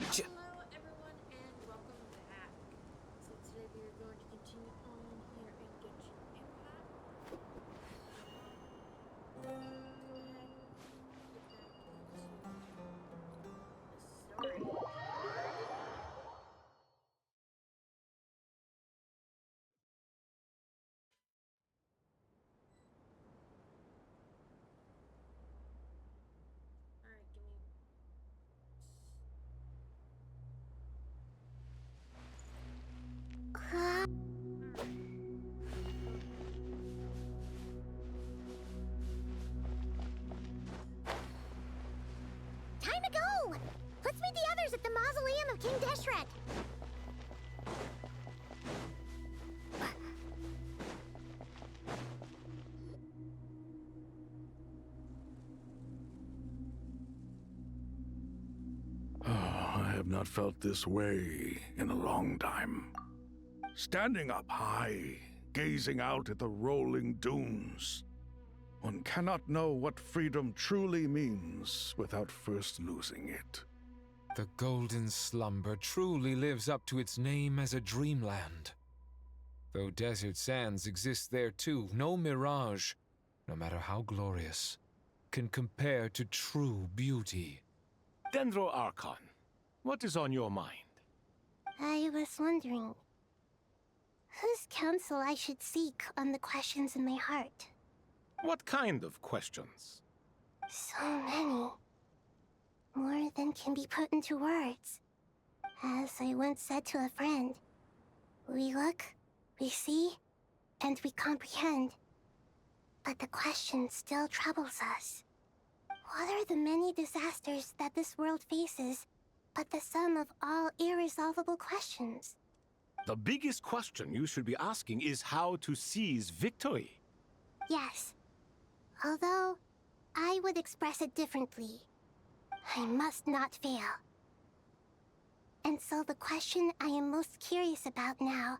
Hello everyone and welcome back. So today we are going to continue on here in Genshin Impact. Go ahead, get back into the story. Alright, give me Time to go! Let's meet the others at the mausoleum of King Deshret. I have not felt this way in a long time. Standing up high, gazing out at the rolling dunes. One cannot know what freedom truly means without first losing it. The golden slumber truly lives up to its name as a dreamland. Though desert sands exist there too, no mirage, no matter how glorious, can compare to true beauty. Dendro Archon, what is on your mind? I was wondering whose counsel I should seek on the questions in my heart. What kind of questions? So many. More than can be put into words. As I once said to a friend, we look, we see, and we comprehend. But the question still troubles us. What are the many disasters that this world faces, but the sum of all irresolvable questions? The biggest question you should be asking is how to seize victory. Yes. Although, I would express it differently. I must not fail. And so the question I am most curious about now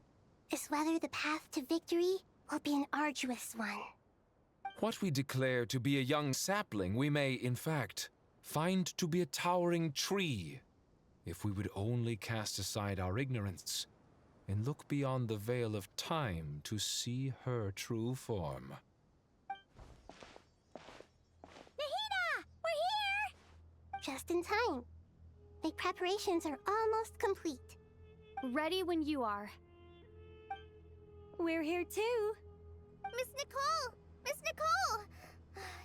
is whether the path to victory will be an arduous one. What we declare to be a young sapling, we may, in fact, find to be a towering tree, if we would only cast aside our ignorance and look beyond the veil of time to see her true form. Nahida! We're here! Just in time. The preparations are almost complete. Ready when you are. We're here too. Miss Nicole! Miss Nicole!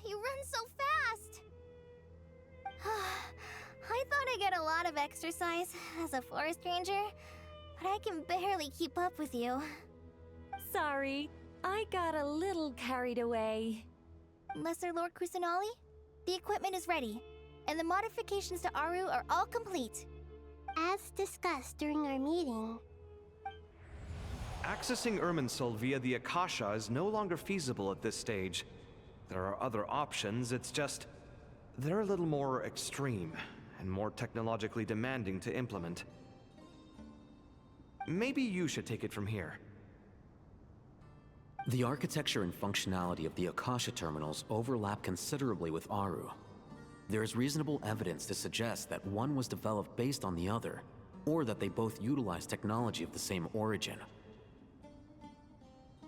You run so fast! I thought I'd get a lot of exercise as a forest ranger, but I can barely keep up with you. Sorry, I got a little carried away. Lesser Lord Kusanali, the equipment is ready, and the modifications to Aru are all complete. As discussed during our meeting, Accessing Irminsul via the Akasha is no longer feasible at this stage. There are other options, it's just... they're a little more extreme, and more technologically demanding to implement. Maybe you should take it from here. The architecture and functionality of the Akasha terminals overlap considerably with Aru. There is reasonable evidence to suggest that one was developed based on the other, or that they both utilize technology of the same origin.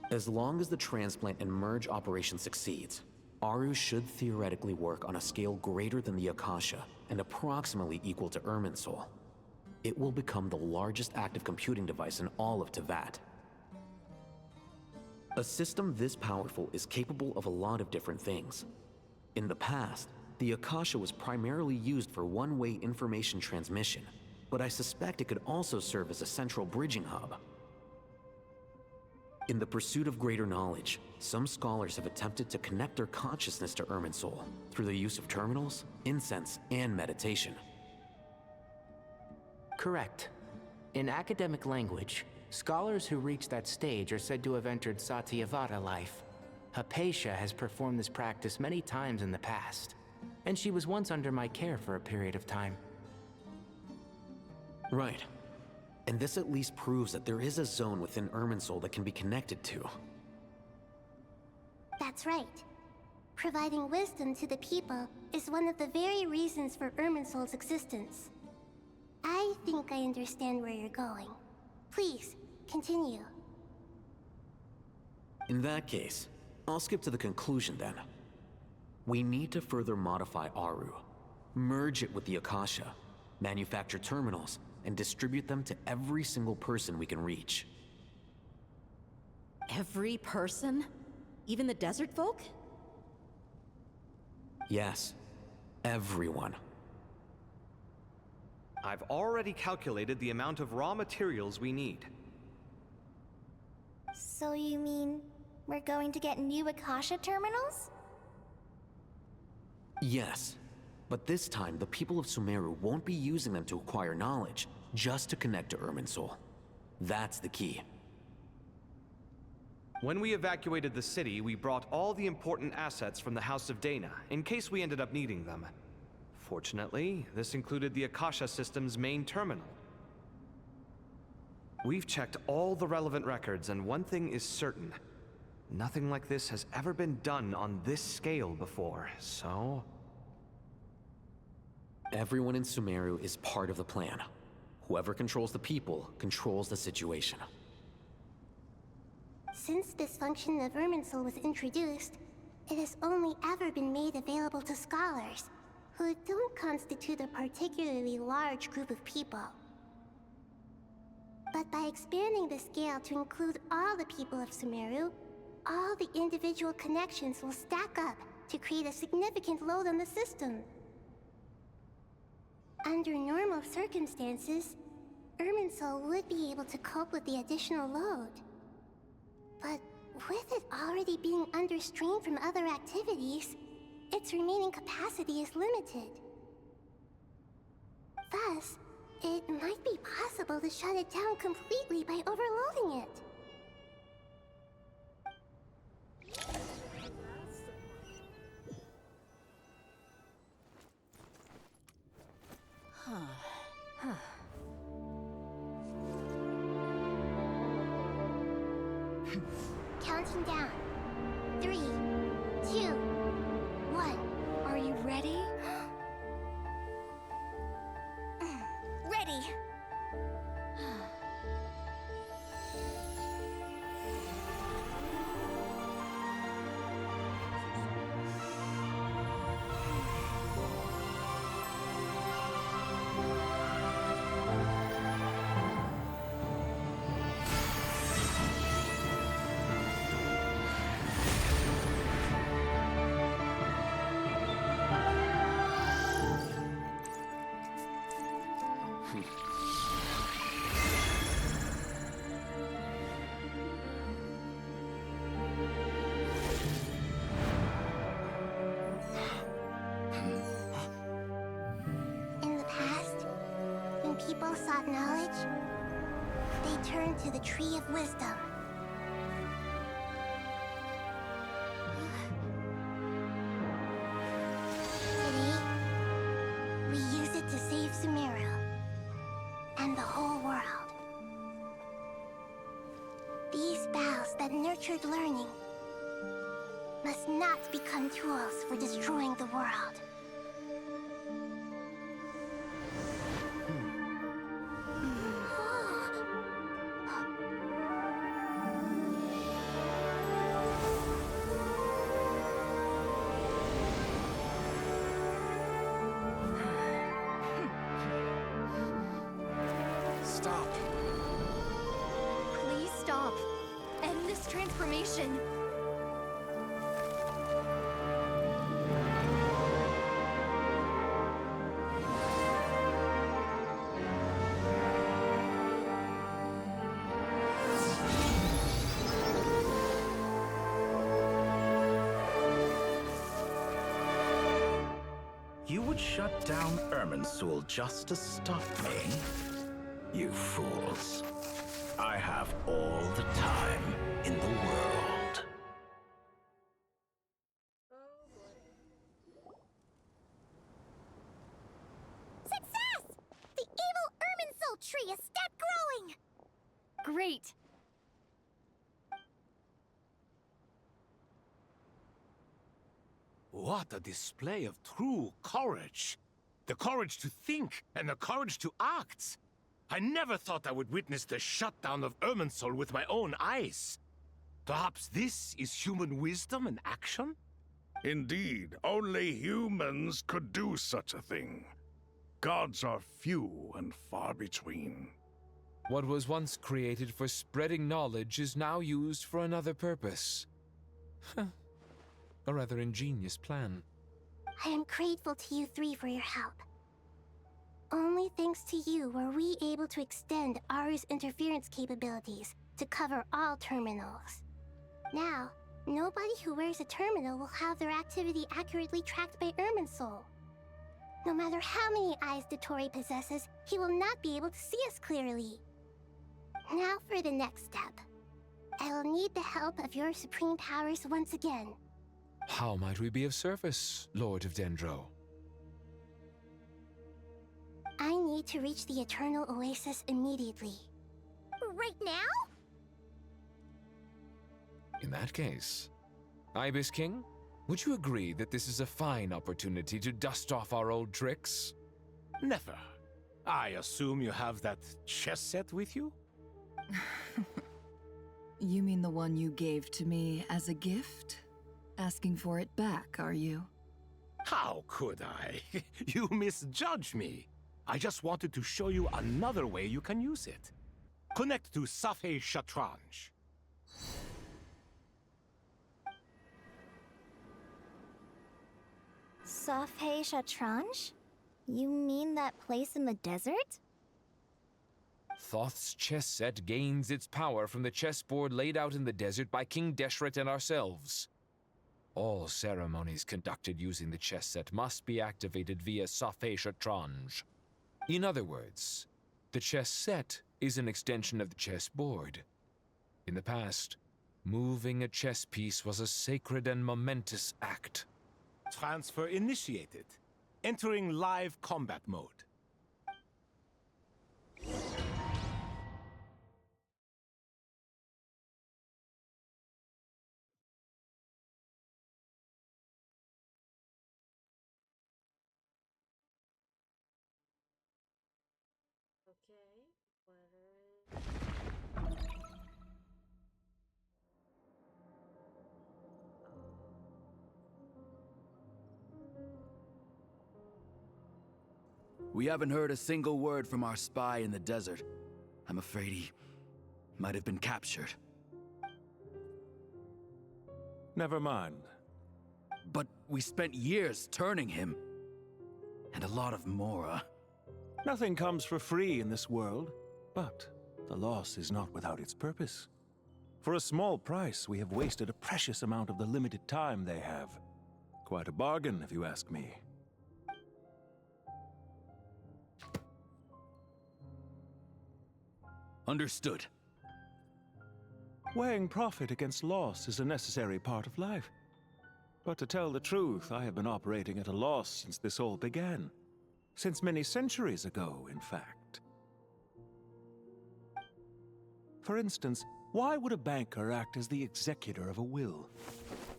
As long as the transplant and merge operation succeeds, Aru should theoretically work on a scale greater than the Akasha and approximately equal to Irminsul. It will become the largest active computing device in all of Teyvat. A system this powerful is capable of a lot of different things. In the past, the Akasha was primarily used for one-way information transmission, but I suspect it could also serve as a central bridging hub. In the pursuit of greater knowledge, some scholars have attempted to connect their consciousness to Irminsul through the use of terminals, incense, and meditation. Correct. In academic language, scholars who reach that stage are said to have entered Satyavata life. Hypatia has performed this practice many times in the past, and she was once under my care for a period of time. Right. And this at least proves that there is a zone within Irminsul that can be connected to. that's right. Providing wisdom to the people is one of the very reasons for Irminsul's existence. I understand where you're going. Please, continue. In that case, I'll skip to the conclusion then. We need to further modify Aru, merge it with the Akasha, manufacture terminals, and distribute them to every single person we can reach. Every person? Even the desert folk? Yes, everyone. I've already calculated the amount of raw materials we need. So you mean we're going to get new Akasha terminals? Yes, but this time the people of Sumeru won't be using them to acquire knowledge, just to connect to Irminsul. That's the key. When we evacuated the city, we brought all the important assets from the House of Dana, in case we ended up needing them. Fortunately, this included the Akasha system's main terminal. We've checked all the relevant records, and one thing is certain. Nothing like this has ever been done on this scale before, so... Everyone in Sumeru is part of the plan. Whoever controls the people controls the situation. Since this function of Irminsul was introduced, it has only ever been made available to scholars, who don't constitute a particularly large group of people. But by expanding the scale to include all the people of Sumeru, all the individual connections will stack up to create a significant load on the system. Under normal circumstances, Irminsul would be able to cope with the additional load. But with it already being under strain from other activities, its remaining capacity is limited. Thus, it might be possible to shut it down completely by overloading it. Counting down. 3, 2, 1. Are you ready? Ready! People sought knowledge, they turned to the Tree of Wisdom. Today, we use it to save Sumeru and the whole world. These boughs that nurtured learning must not become tools for destroying the world. Stop. Please stop. End this transformation. You would shut down Irminsul just to stop me? You fools. I have all the time in the world. Success! The evil Irminsul tree has stopped growing! Great. What a display of true courage! The courage to think and the courage to act! I never thought I would witness the shutdown of Irminsul with my own eyes. Perhaps this is human wisdom in action? Indeed, only humans could do such a thing. Gods are few and far between. What was once created for spreading knowledge is now used for another purpose. A rather ingenious plan. I am grateful to you three for your help. Only thanks to you were we able to extend Aru's interference capabilities to cover all terminals. Now, nobody who wears a terminal will have their activity accurately tracked by Irminsul. No matter how many eyes Dottore possesses, he will not be able to see us clearly. Now for the next step. I will need the help of your supreme powers once again. How might we be of service, Lord of Dendro? I need to reach the Eternal Oasis immediately. Right now? In that case, Ibis King, would you agree that this is a fine opportunity to dust off our old tricks? Never. I assume you have that chess set with you? You mean the one you gave to me as a gift? Asking for it back, are you? How could I? You misjudge me. I just wanted to show you another way you can use it. Connect to Safei Shatranj. Safei Shatranj? You mean that place in the desert? Thoth's chess set gains its power from the chessboard laid out in the desert by King Deshret and ourselves. All ceremonies conducted using the chess set must be activated via Safei Shatranj. In other words, the chess set is an extension of the chessboard. In the past, moving a chess piece was a sacred and momentous act. Transfer initiated. Entering live combat mode. We haven't heard a single word from our spy in the desert. I'm afraid he might have been captured. Never mind. But we spent years turning him. And a lot of Mora. Nothing comes for free in this world, but the loss is not without its purpose. For a small price, we have wasted a precious amount of the limited time they have. Quite a bargain, if you ask me. Understood. Weighing profit against loss is a necessary part of life. But to tell the truth, I have been operating at a loss since this all began. Since many centuries ago, in fact. For instance, why would a banker act as the executor of a will?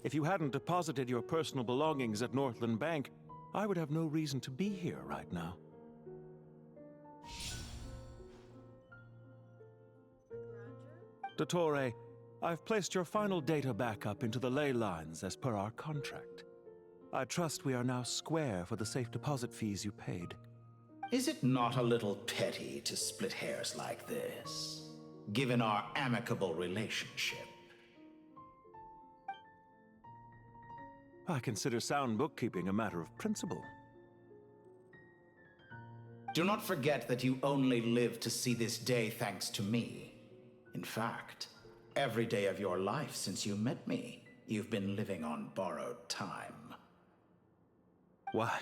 If you hadn't deposited your personal belongings at Northland Bank, I would have no reason to be here right now. Dottore, I've placed your final data backup into the ley lines as per our contract. I trust we are now square for the safe deposit fees you paid. Is it not a little petty to split hairs like this, given our amicable relationship? I consider sound bookkeeping a matter of principle. Do not forget that you only live to see this day thanks to me. In fact, every day of your life since you met me, you've been living on borrowed time. Why,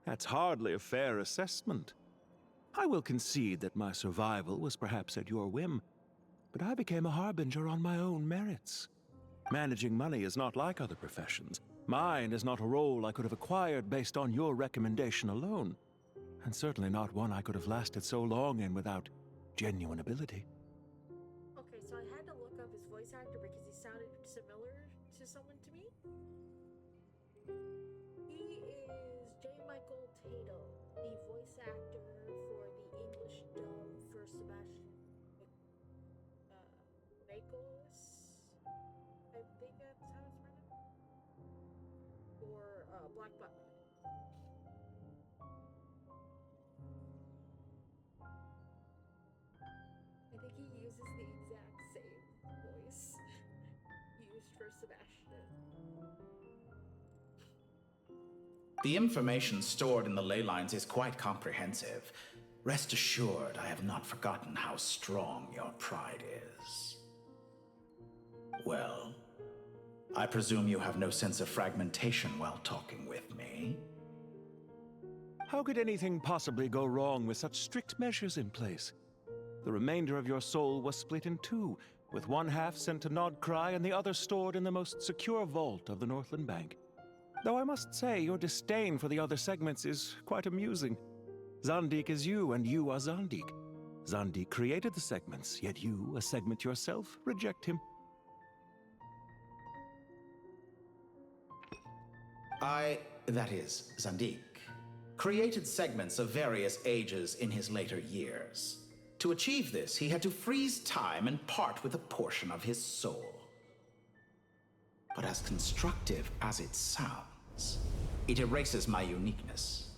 that's hardly a fair assessment. I will concede that my survival was perhaps at your whim, but I became a harbinger on my own merits. Managing money is not like other professions. Mine is not a role I could have acquired based on your recommendation alone, and certainly not one I could have lasted so long in without genuine ability. Okay, so I had to look up his voice actor because he sounded similar to someone to me. He is J. Michael Tato, the voice actor for the English dub for like button. I think he uses the exact same voice used for Sebastian. The information stored in the ley lines is quite comprehensive. Rest assured, I have not forgotten how strong your pride is. Well, I presume you have no sense of fragmentation while talking with me. How could anything possibly go wrong with such strict measures in place? The remainder of your soul was split in two, with one half sent to Nodcry and the other stored in the most secure vault of the Northland Bank. Though I must say, your disdain for the other segments is quite amusing. Zandik is you, and you are Zandik. Zandik created the segments, yet you, a segment yourself, reject him. That is, Zandik, created segments of various ages in his later years. To achieve this, he had to freeze time and part with a portion of his soul. But as constructive as it sounds, it erases my uniqueness.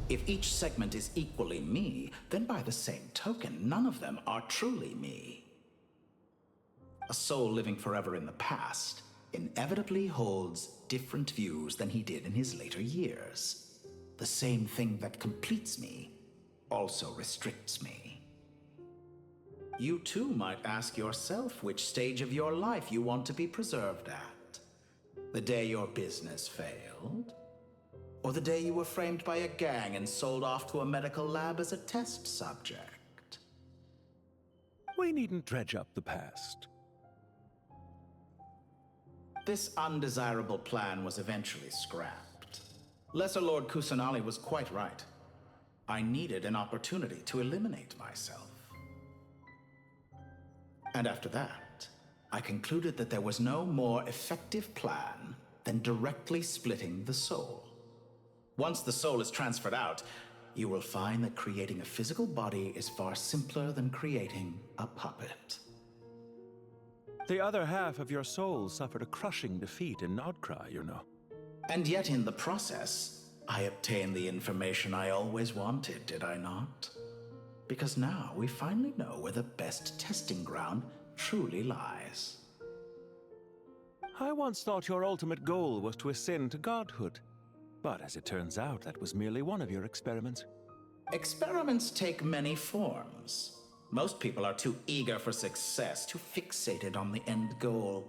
If each segment is equally me, then by the same token, none of them are truly me. A soul living forever in the past inevitably holds different views than he did in his later years. The same thing that completes me also restricts me. You too might ask yourself which stage of your life you want to be preserved at. The day your business failed? Or the day you were framed by a gang and sold off to a medical lab as a test subject? We needn't dredge up the past. This undesirable plan was eventually scrapped. Lesser Lord Kusanali was quite right. I needed an opportunity to eliminate myself. And after that, I concluded that there was no more effective plan than directly splitting the soul. Once the soul is transferred out, you will find that creating a physical body is far simpler than creating a puppet. The other half of your soul suffered a crushing defeat in Nodcry, you know. And yet in the process, I obtained the information I always wanted, did I not? Because now we finally know where the best testing ground truly lies. I once thought your ultimate goal was to ascend to godhood. But as it turns out, that was merely one of your experiments. Experiments take many forms. Most people are too eager for success, too fixated on the end goal.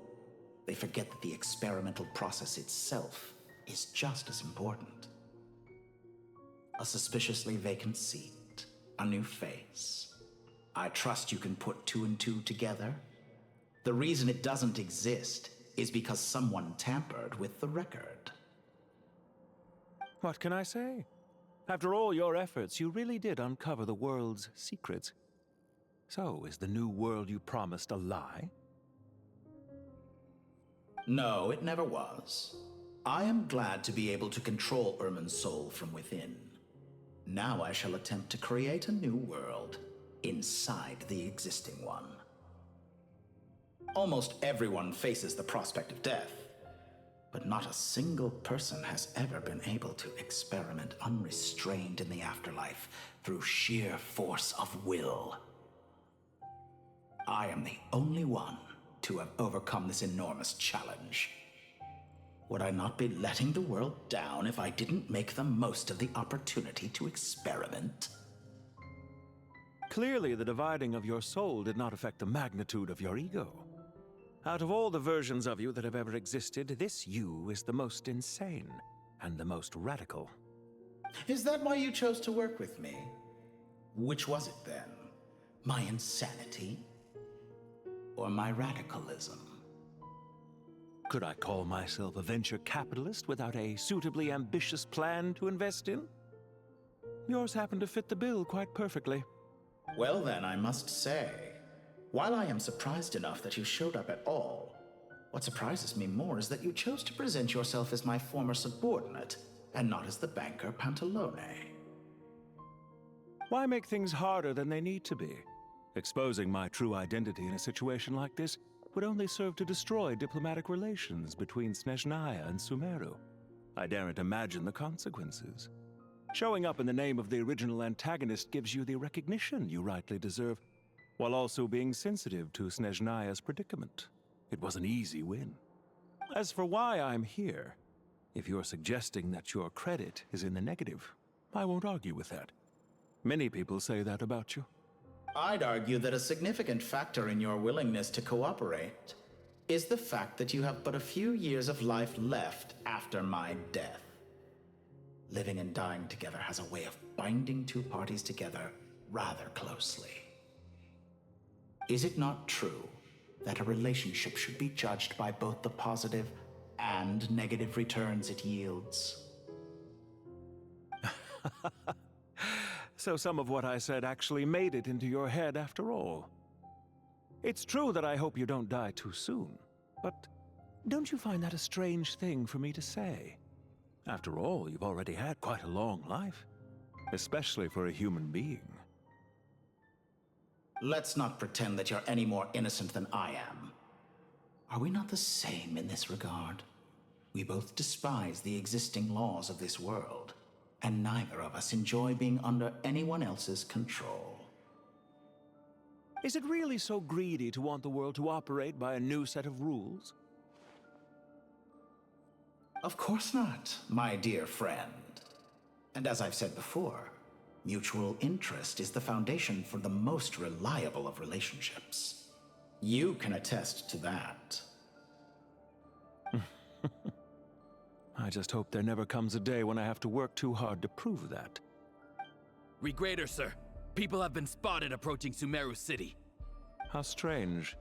They forget that the experimental process itself is just as important. A suspiciously vacant seat, a new face. I trust you can put two and two together. The reason it doesn't exist is because someone tampered with the record. What can I say? After all your efforts, you really did uncover the world's secrets. So, is the new world you promised a lie? No, it never was. I am glad to be able to control Irmin's soul from within. Now I shall attempt to create a new world inside the existing one. Almost everyone faces the prospect of death, but not a single person has ever been able to experiment unrestrained in the afterlife through sheer force of will. I am the only one to have overcome this enormous challenge. Would I not be letting the world down if I didn't make the most of the opportunity to experiment? Clearly, the dividing of your soul did not affect the magnitude of your ego. Out of all the versions of you that have ever existed, this you is the most insane and the most radical. Is that why you chose to work with me? Which was it then? My insanity? Or my radicalism? Could I call myself a venture capitalist without a suitably ambitious plan to invest in? Yours happened to fit the bill quite perfectly. Well then, I must say, while I am surprised enough that you showed up at all, what surprises me more is that you chose to present yourself as my former subordinate, and not as the banker Pantalone. Why make things harder than they need to be? Exposing my true identity in a situation like this would only serve to destroy diplomatic relations between Snezhnaya and Sumeru. I daren't imagine the consequences. Showing up in the name of the original antagonist gives you the recognition you rightly deserve, while also being sensitive to Snezhnaya's predicament. It was an easy win. As for why I'm here, if you're suggesting that your credit is in the negative, I won't argue with that. Many people say that about you. I'd argue that a significant factor in your willingness to cooperate is the fact that you have but a few years of life left after my death. Living and dying together has a way of binding two parties together rather closely. Is it not true that a relationship should be judged by both the positive and negative returns it yields? So some of what I said actually made it into your head after all. It's true that I hope you don't die too soon, but don't you find that a strange thing for me to say? After all, you've already had quite a long life, especially for a human being. Let's not pretend that you're any more innocent than I am. Are we not the same in this regard? We both despise the existing laws of this world, and neither of us enjoy being under anyone else's control. Is it really so greedy to want the world to operate by a new set of rules? Of course not, my dear friend. And as I've said before, mutual interest is the foundation for the most reliable of relationships. You can attest to that. I just hope there never comes a day when I have to work too hard to prove that. Regreater, sir. People have been spotted approaching Sumeru City. How strange.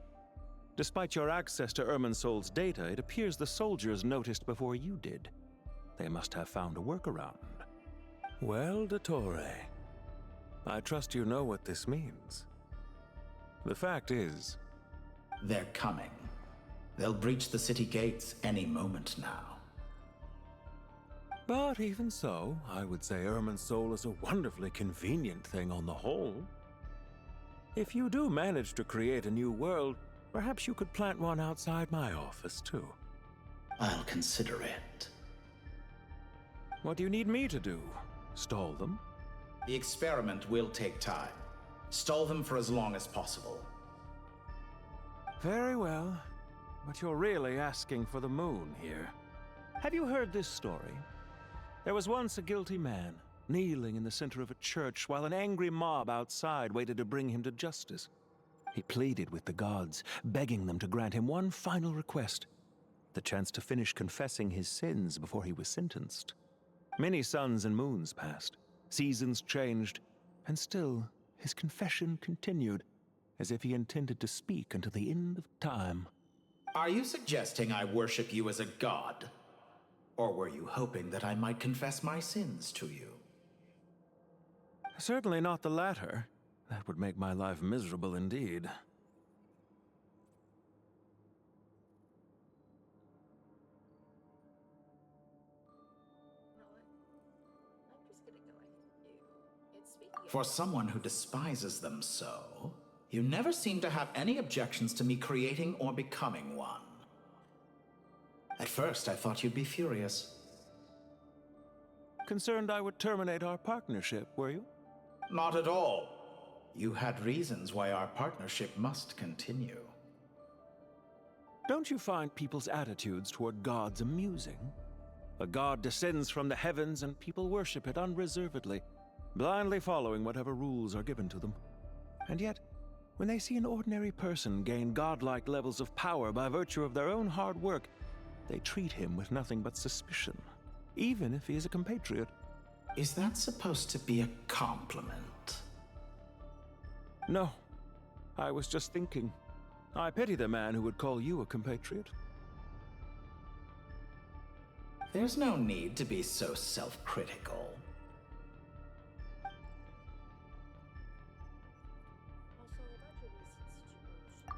Despite your access to Irminsol's data, it appears the soldiers noticed before you did. They must have found a workaround. Well, Dottore, I trust you know what this means. The fact is... They're coming. They'll breach the city gates any moment now. But even so, I would say Irminsol is a wonderfully convenient thing on the whole. If you do manage to create a new world, perhaps you could plant one outside my office, too. I'll consider it. What do you need me to do? Stall them? The experiment will take time. Stall them for as long as possible. Very well. But you're really asking for the moon here. Have you heard this story? There was once a guilty man, kneeling in the center of a church while an angry mob outside waited to bring him to justice. He pleaded with the gods, begging them to grant him one final request, the chance to finish confessing his sins before he was sentenced. Many suns and moons passed, seasons changed, and still his confession continued, as if he intended to speak until the end of time. Are you suggesting I worship you as a god? Or were you hoping that I might confess my sins to you? Certainly not the latter. That would make my life miserable indeed. For someone who despises them so, you never seem to have any objections to me creating or becoming one. At first, I thought you'd be furious. Concerned I would terminate our partnership, were you? Not at all. You had reasons why our partnership must continue. Don't you find people's attitudes toward gods amusing? A god descends from the heavens and people worship it unreservedly, blindly following whatever rules are given to them. And yet, when they see an ordinary person gain godlike levels of power by virtue of their own hard work, they treat him with nothing but suspicion, even if he is a compatriot. Is that supposed to be a compliment? No. I was just thinking. I pity the man who would call you a compatriot. There's no need to be so self-critical.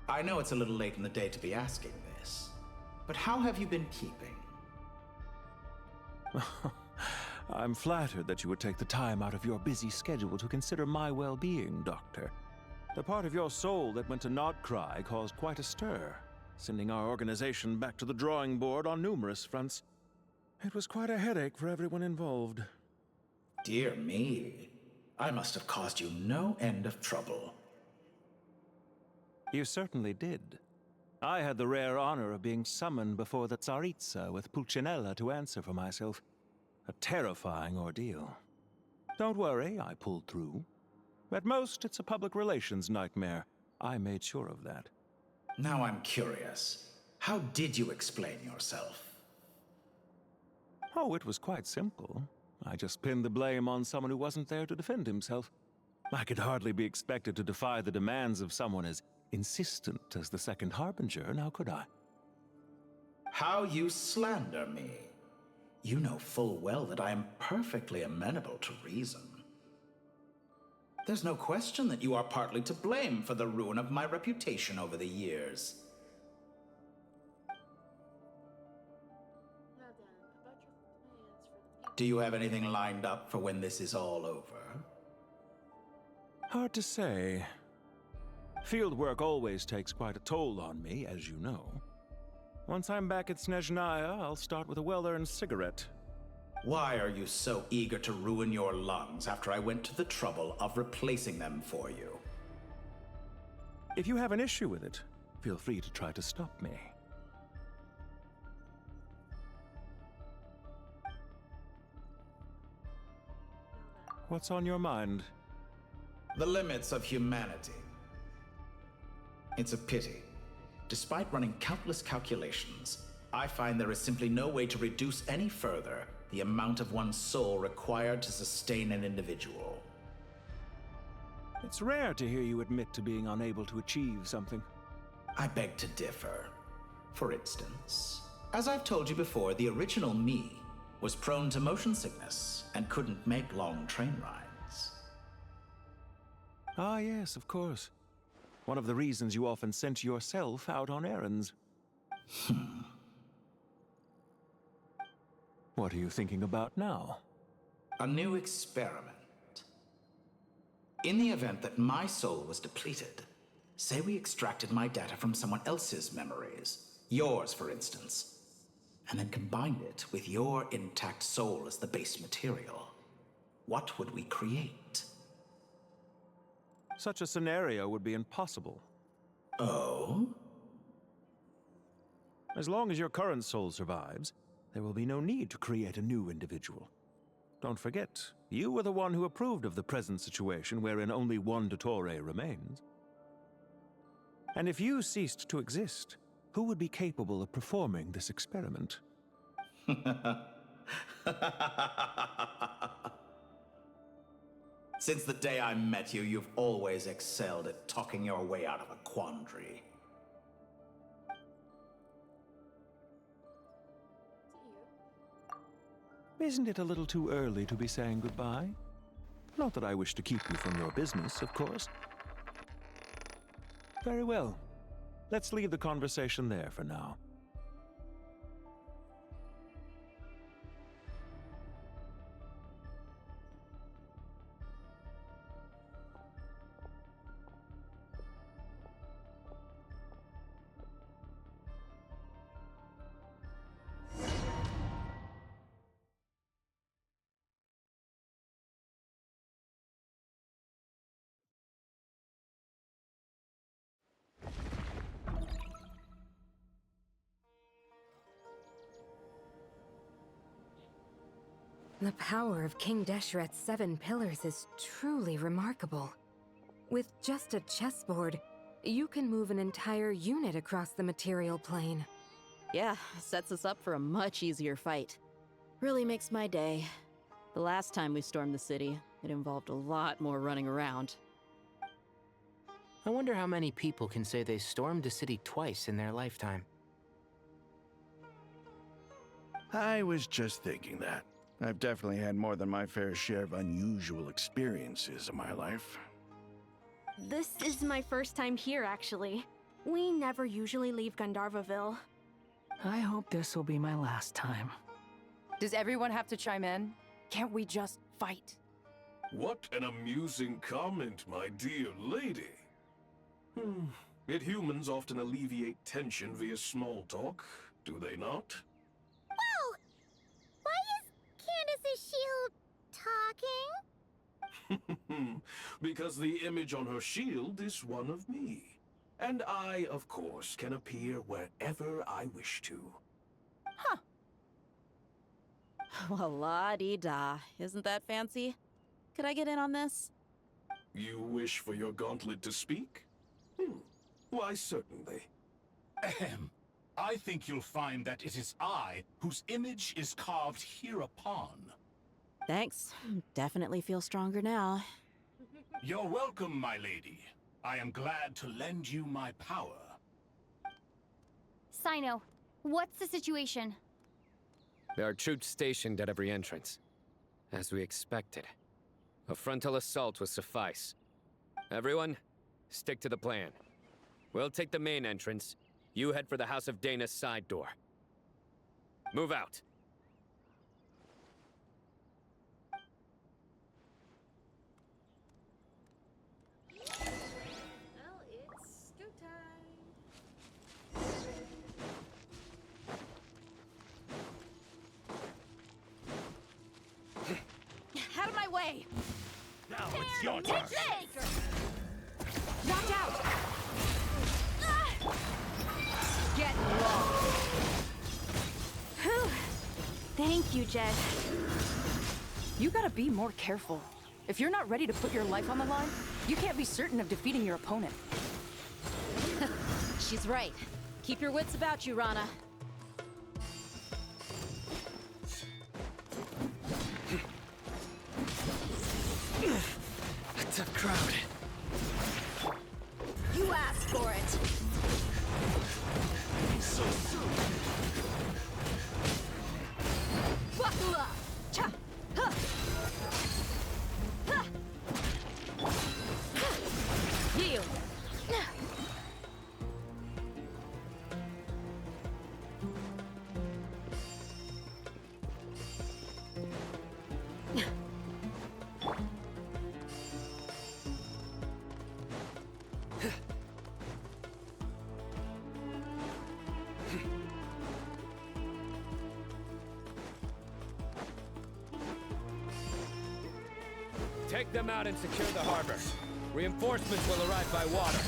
I know it's a little late in the day to be asking this, but how have you been keeping? I'm flattered that you would take the time out of your busy schedule to consider my well-being, Doctor. The part of your soul that went to Nodcry caused quite a stir, sending our organization back to the drawing board on numerous fronts. It was quite a headache for everyone involved. Dear me. I must have caused you no end of trouble. You certainly did. I had the rare honor of being summoned before the Tsaritsa with Pulcinella to answer for myself. A terrifying ordeal. Don't worry, I pulled through. At most, it's a public relations nightmare. I made sure of that. Now I'm curious. How did you explain yourself? Oh, it was quite simple. I just pinned the blame on someone who wasn't there to defend himself. I could hardly be expected to defy the demands of someone as insistent as the Second Harbinger, now could I? How you slander me. You know full well that I am perfectly amenable to reason. There's no question that you are partly to blame for the ruin of my reputation over the years. Now then, about your plans for the future. Do you have anything lined up for when this is all over? Hard to say. Field work always takes quite a toll on me, as you know. Once I'm back at Snezhnaya, I'll start with a well-earned cigarette. Why are you so eager to ruin your lungs after I went to the trouble of replacing them for you? If you have an issue with it, feel free to try to stop me. What's on your mind? The limits of humanity. It's a pity. Despite running countless calculations, I find there is simply no way to reduce any further the amount of one's soul required to sustain an individual. It's rare to hear you admit to being unable to achieve something. I beg to differ. For instance, as I've told you before, the original me was prone to motion sickness and couldn't make long train rides. Ah, yes, of course. One of the reasons you often sent yourself out on errands. What are you thinking about now? A new experiment. In the event that my soul was depleted, say we extracted my data from someone else's memories, yours for instance, and then combined it with your intact soul as the base material, what would we create? Such a scenario would be impossible. Oh? As long as your current soul survives, there will be no need to create a new individual. Don't forget, you were the one who approved of the present situation wherein only one Dottore remains. And if you ceased to exist, who would be capable of performing this experiment? Since the day I met you, you've always excelled at talking your way out of a quandary. Isn't it a little too early to be saying goodbye? Not that I wish to keep you from your business, of course. Very well. Let's leave the conversation there for now. The power of King Desheret's 7 pillars is truly remarkable. With just a chessboard, you can move an entire unit across the material plane. Yeah, sets us up for a much easier fight. Really makes my day. The last time we stormed the city, it involved a lot more running around. I wonder how many people can say they stormed a city twice in their lifetime. I was just thinking that. I've definitely had more than my fair share of unusual experiences in my life. This is my first time here, actually. We never usually leave Gandharvaville. I hope this will be my last time. Does everyone have to chime in? Can't we just fight? What an amusing comment, my dear lady. Yet humans often alleviate tension via small talk, do they not? talking? Because the image on her shield is one of me. And I, of course, can appear wherever I wish to. Well, la-di-da. Isn't that fancy? Could I get in on this? You wish for your gauntlet to speak? Why, certainly. Ahem. I think you'll find that it is I whose image is carved hereupon. Thanks. Definitely feel stronger now. You're welcome, my lady. I am glad to lend you my power. Sino, what's the situation? There are troops stationed at every entrance. As we expected. A frontal assault will suffice. Everyone, stick to the plan. We'll take the main entrance. You head for the House of Dana's side door. Move out. Well, it's go time. Out of my way! Now it's your turn. Knocked out! Get lost! Whew. Thank you, Jed. You gotta be more careful. If you're not ready to put your life on the line, you can't be certain of defeating your opponent. She's right. Keep your wits about you, Rana. A tough crowd. You asked for it. So soon. Buckle up. Cha. Huh. Ha. Yield. Take them out and secure the harbor. Reinforcements will arrive by water.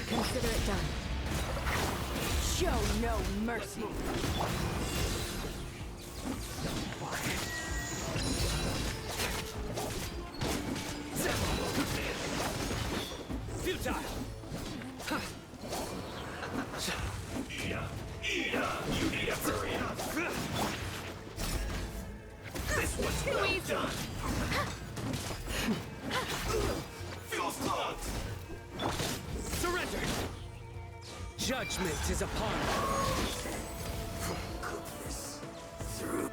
Consider it done. Show no mercy. Futile! You need a hurry up. This one's Too well easy. done. Feels clogged. Surrender! Judgment is upon us. Goodness. Through.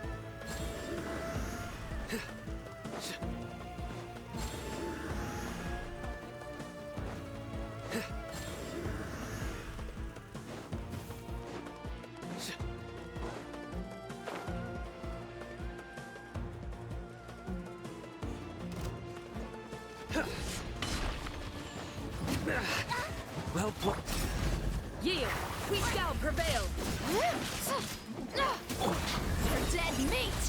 Well put. Yield. We shall prevail. For dead meat.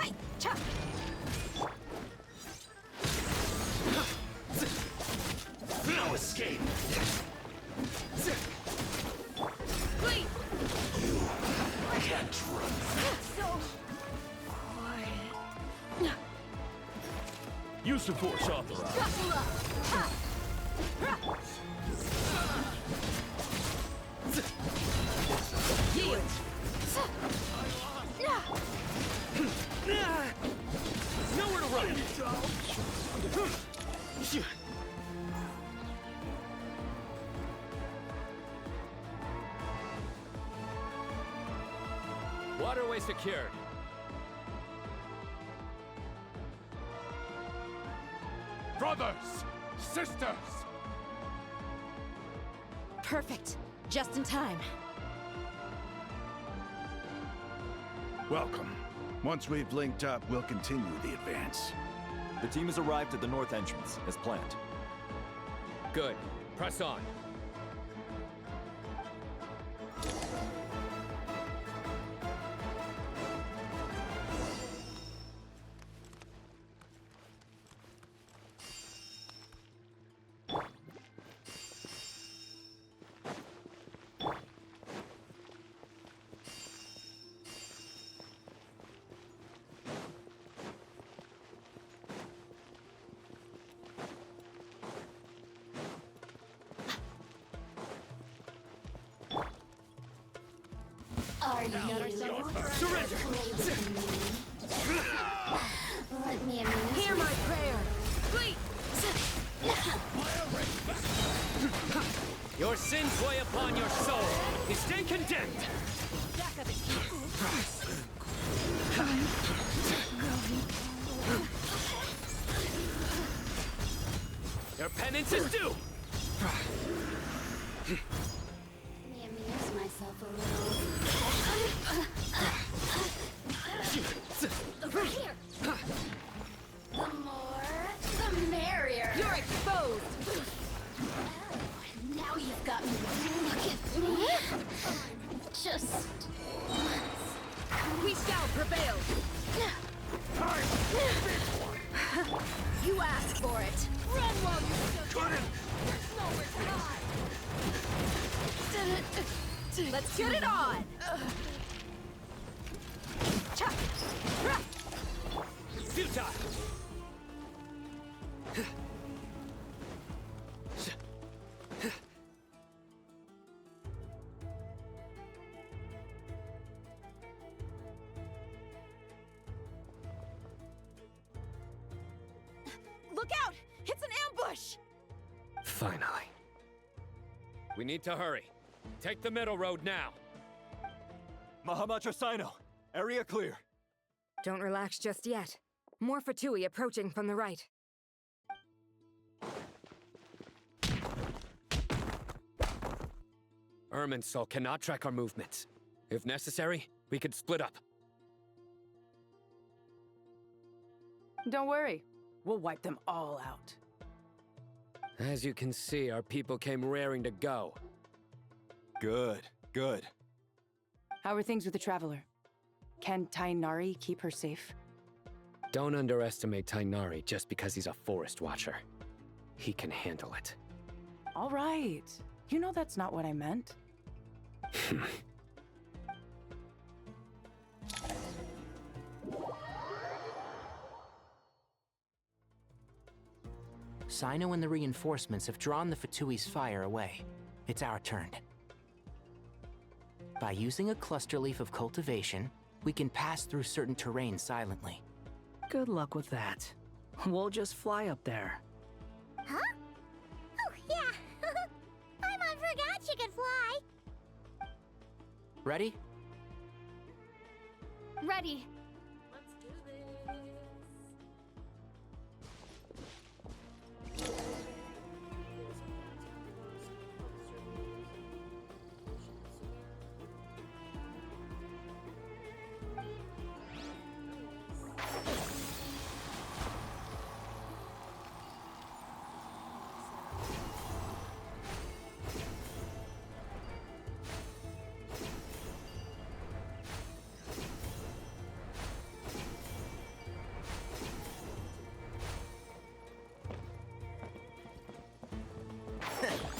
Hey, cha. No escape. Please. I can't run. So. Use of force authorized. Buckle up. Ha. Ha. Yield. Nowhere to run! Waterway secured. Brothers! Sisters! Perfect. Just in time. Welcome. Once we've linked up, we'll continue the advance. The team has arrived at the north entrance, as planned. Good. Press on. Surrender! Let me Hear my prayer! Wait! Your sins weigh upon your soul. You stay condemned. Back up it. Your penance is due. Let me amuse myself a little. Over here. The more, the merrier. You're exposed! Now you've got me. Look at me. Just once. We shall prevail! You asked for it! Run while you still can! There's nowhere to hide! Let's get it on! Futile. Look out! It's an ambush! Finally. We need to hurry. Take the middle road now. Mahamacha Sino, area clear. Don't relax just yet. More Fatui approaching from the right. Irminsul cannot track our movements. If necessary, we could split up. Don't worry. We'll wipe them all out. As you can see, our people came raring to go. Good, good. How are things with the Traveler? Can Tainari keep her safe? Don't underestimate Tainari just because he's a forest watcher. He can handle it. All right. You know that's not what I meant. Sino and the reinforcements have drawn the Fatui's fire away. It's our turn. By using a cluster leaf of cultivation, we can pass through certain terrain silently. Good luck with that. We'll just fly up there. Huh? Oh, yeah. I forgot you could fly. Ready? Ready. Let's do this.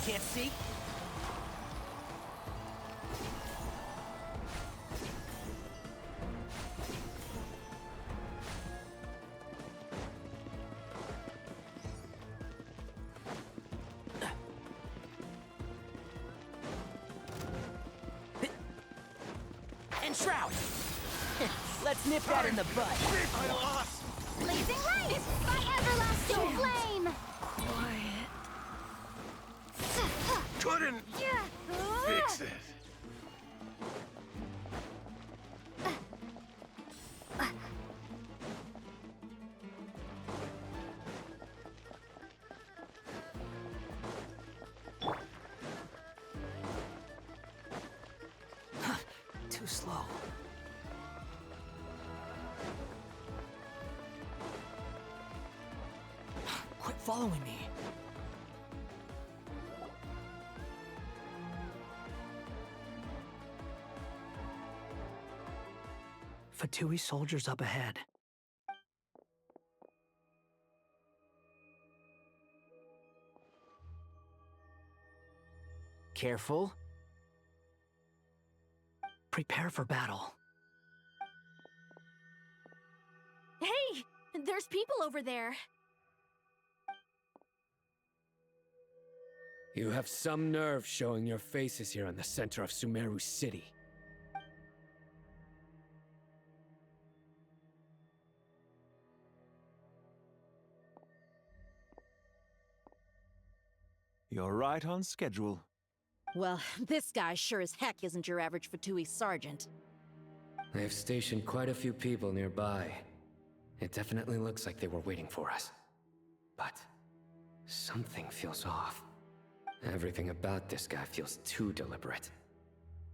Can't see? And Shroud! Let's nip that in the bud. I lost! Blazing light! My everlasting flame! Couldn't fix it. Too slow. Quit following me. Fatui soldiers up ahead. Careful. Prepare for battle. Hey! There's people over there. You have some nerve showing your faces here in the center of Sumeru City. You're right on schedule. Well, this guy sure as heck isn't your average Fatui sergeant. They've stationed quite a few people nearby. It definitely looks like they were waiting for us. But something feels off. Everything about this guy feels too deliberate.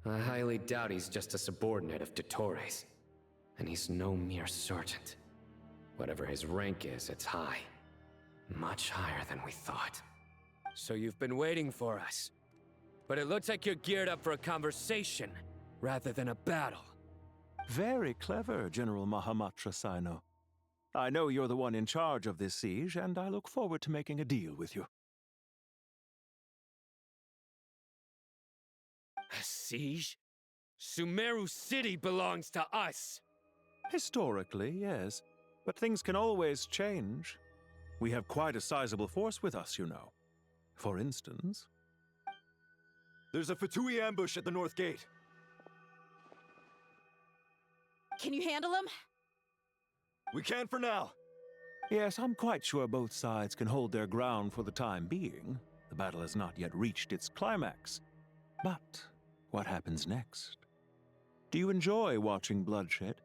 I highly doubt he's just a subordinate of Dottores. And he's no mere sergeant. Whatever his rank is, it's high. Much higher than we thought. So you've been waiting for us. But it looks like you're geared up for a conversation, rather than a battle. Very clever, General Mahamatra Sino. I know you're the one in charge of this siege, and I look forward to making a deal with you. A siege? Sumeru City belongs to us! Historically, yes. But things can always change. We have quite a sizable force with us, you know. For instance... There's a Fatui ambush at the north gate. Can you handle him? We can for now. Yes, I'm quite sure both sides can hold their ground for the time being. The battle has not yet reached its climax. But what happens next? Do you enjoy watching bloodshed?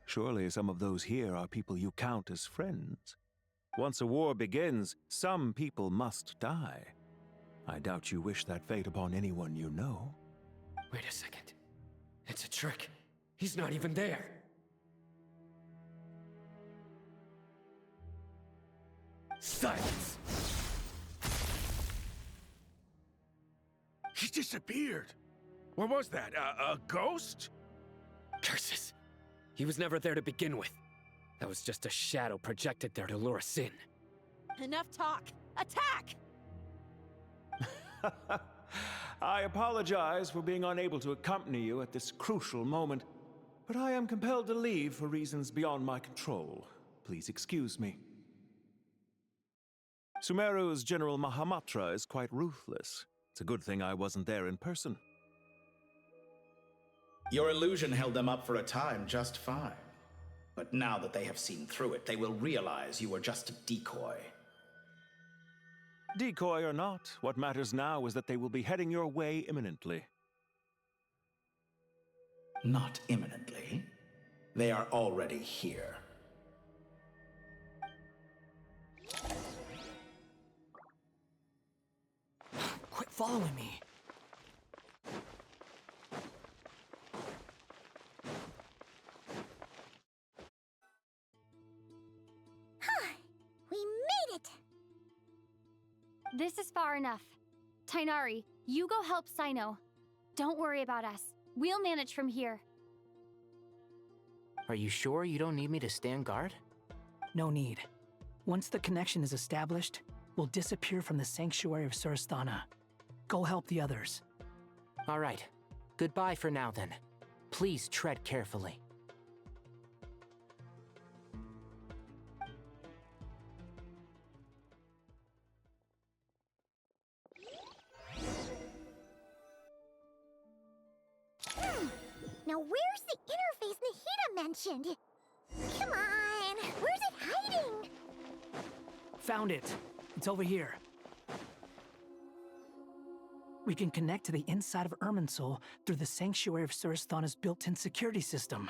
Surely some of those here are people you count as friends. Once a war begins, some people must die. I doubt you wish that fate upon anyone you know. Wait a second. It's a trick. He's not even there. Silence! He disappeared. What was that? A ghost? Curses! He was never there to begin with. That was just a shadow projected there to lure us in. Enough talk! Attack! I apologize for being unable to accompany you at this crucial moment, but I am compelled to leave for reasons beyond my control. Please excuse me. Sumeru's General Mahamatra is quite ruthless. It's a good thing I wasn't there in person. Your illusion held them up for a time just fine. But now that they have seen through it, they will realize you were just a decoy. Decoy or not, what matters now is that they will be heading your way imminently. Not imminently. They are already here. Quit following me. We made it! This is far enough. Tainari, you go help Sino. Don't worry about us. We'll manage from here. Are you sure you don't need me to stand guard? No need. Once the connection is established, we'll disappear from the sanctuary of Surasthana. Go help the others. All right. Goodbye for now, then. Please tread carefully. Now where's the interface Nahida mentioned? Come on, where's it hiding? Found it. It's over here. We can connect to the inside of Irminsul through the Sanctuary of Surasthana's built-in security system.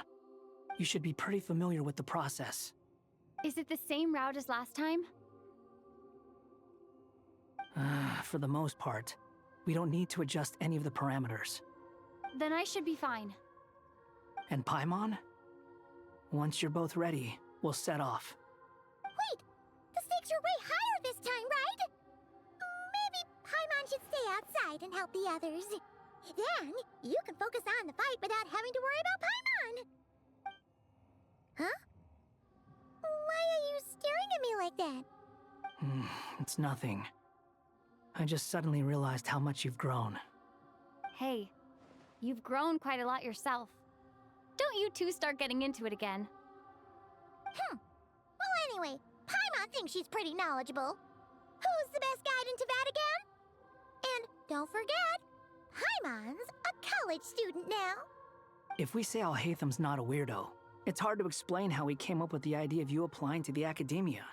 You should be pretty familiar with the process. Is it the same route as last time? For the most part, we don't need to adjust any of the parameters. Then I should be fine. And Paimon? Once you're both ready, we'll set off. Wait! The stakes are way higher this time, right? Maybe Paimon should stay outside and help the others. Then, you can focus on the fight without having to worry about Paimon. Huh? Why are you staring at me like that? It's nothing. I just suddenly realized how much you've grown. Hey, you've grown quite a lot yourself. Don't you two start getting into it again. Well, anyway, Paimon thinks she's pretty knowledgeable. Who's the best guide into Vatican? And don't forget, Paimon's a college student now. If we say Alhatham's not a weirdo, it's hard to explain how he came up with the idea of you applying to the academia.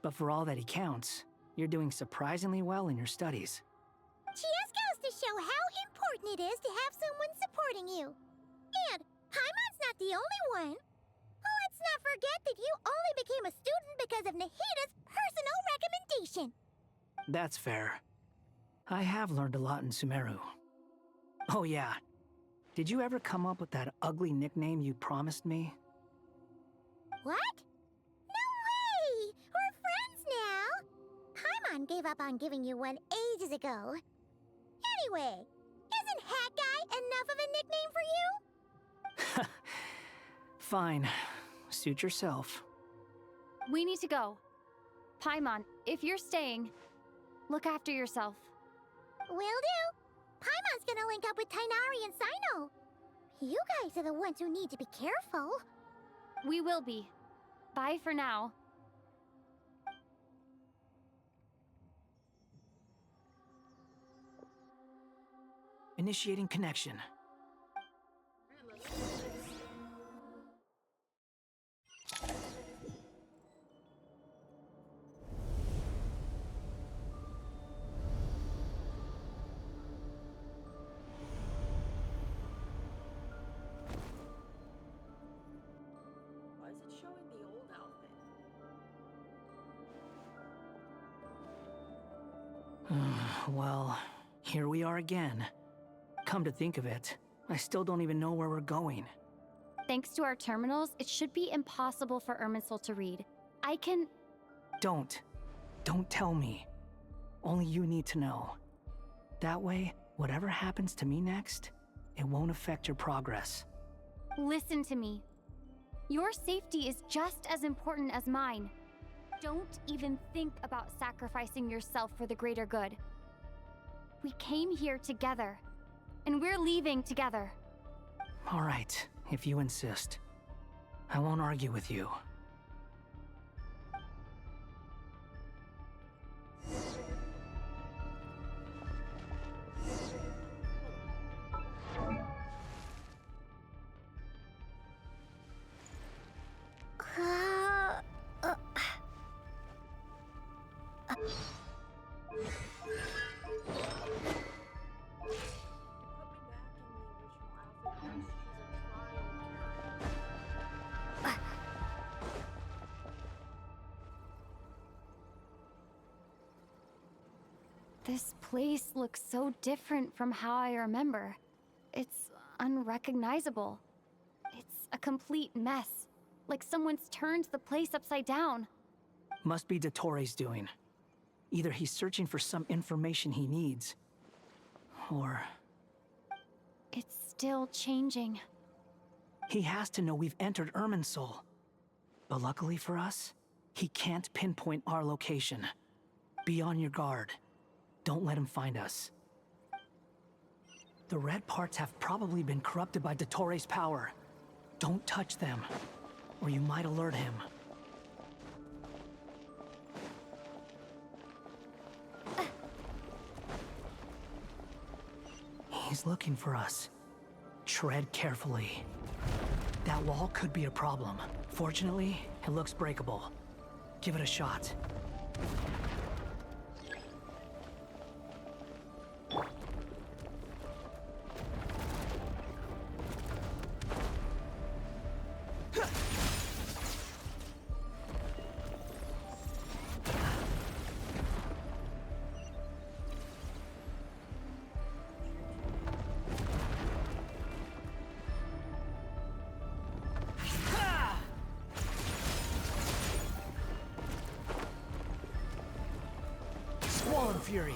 But for all that he counts, You're doing surprisingly well in your studies. Just goes to show how important it is to have someone supporting you. And Paimon's not the only one. Let's not forget that you only became a student because of Nahida's personal recommendation. That's fair. I have learned a lot in Sumeru. Oh yeah. Did you ever come up with that ugly nickname you promised me? What? No way! We're friends now! Paimon gave up on giving you one ages ago. Anyway, isn't Hat Guy enough of a nickname for you? Fine. Suit yourself. We need to go. Paimon, if you're staying, look after yourself. Will do. Paimon's gonna link up with Tighnari and Cyno. You guys are the ones who need to be careful. We will be. Bye for now. Initiating connection. Why is it showing the old outfit? Well, here we are again. Come to think of it, I still don't even know where we're going. Thanks to our terminals, it should be impossible for Irminsul to read. I can... Don't tell me. Only you need to know. That way, whatever happens to me next, it won't affect your progress. Listen to me. Your safety is just as important as mine. Don't even think about sacrificing yourself for the greater good. We came here together, and we're leaving together. All right, if you insist. I won't argue with you. This place looks so different from how I remember. It's unrecognizable. It's a complete mess. Like someone's turned the place upside down. Must be Dottoro's doing. Either he's searching for some information he needs, or... It's still changing. He has to know we've entered Irminsul. But luckily for us, he can't pinpoint our location. Be on your guard. Don't let him find us. The red parts have probably been corrupted by Dottoro's power. Don't touch them, or you might alert him. He's looking for us. Tread carefully. That wall could be a problem. Fortunately, it looks breakable. Give it a shot. Fury.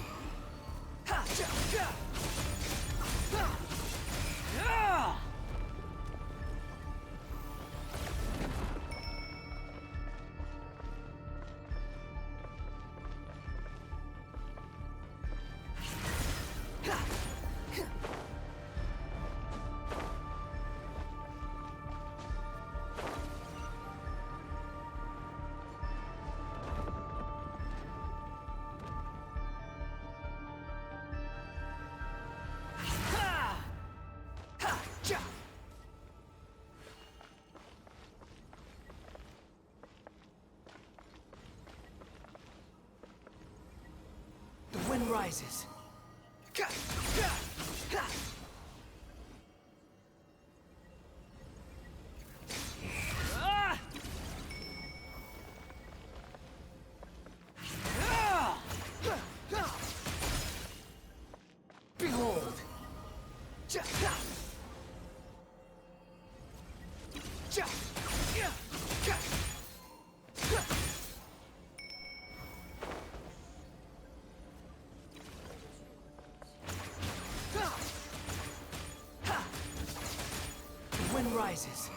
wind rises. Behold! The wind rises.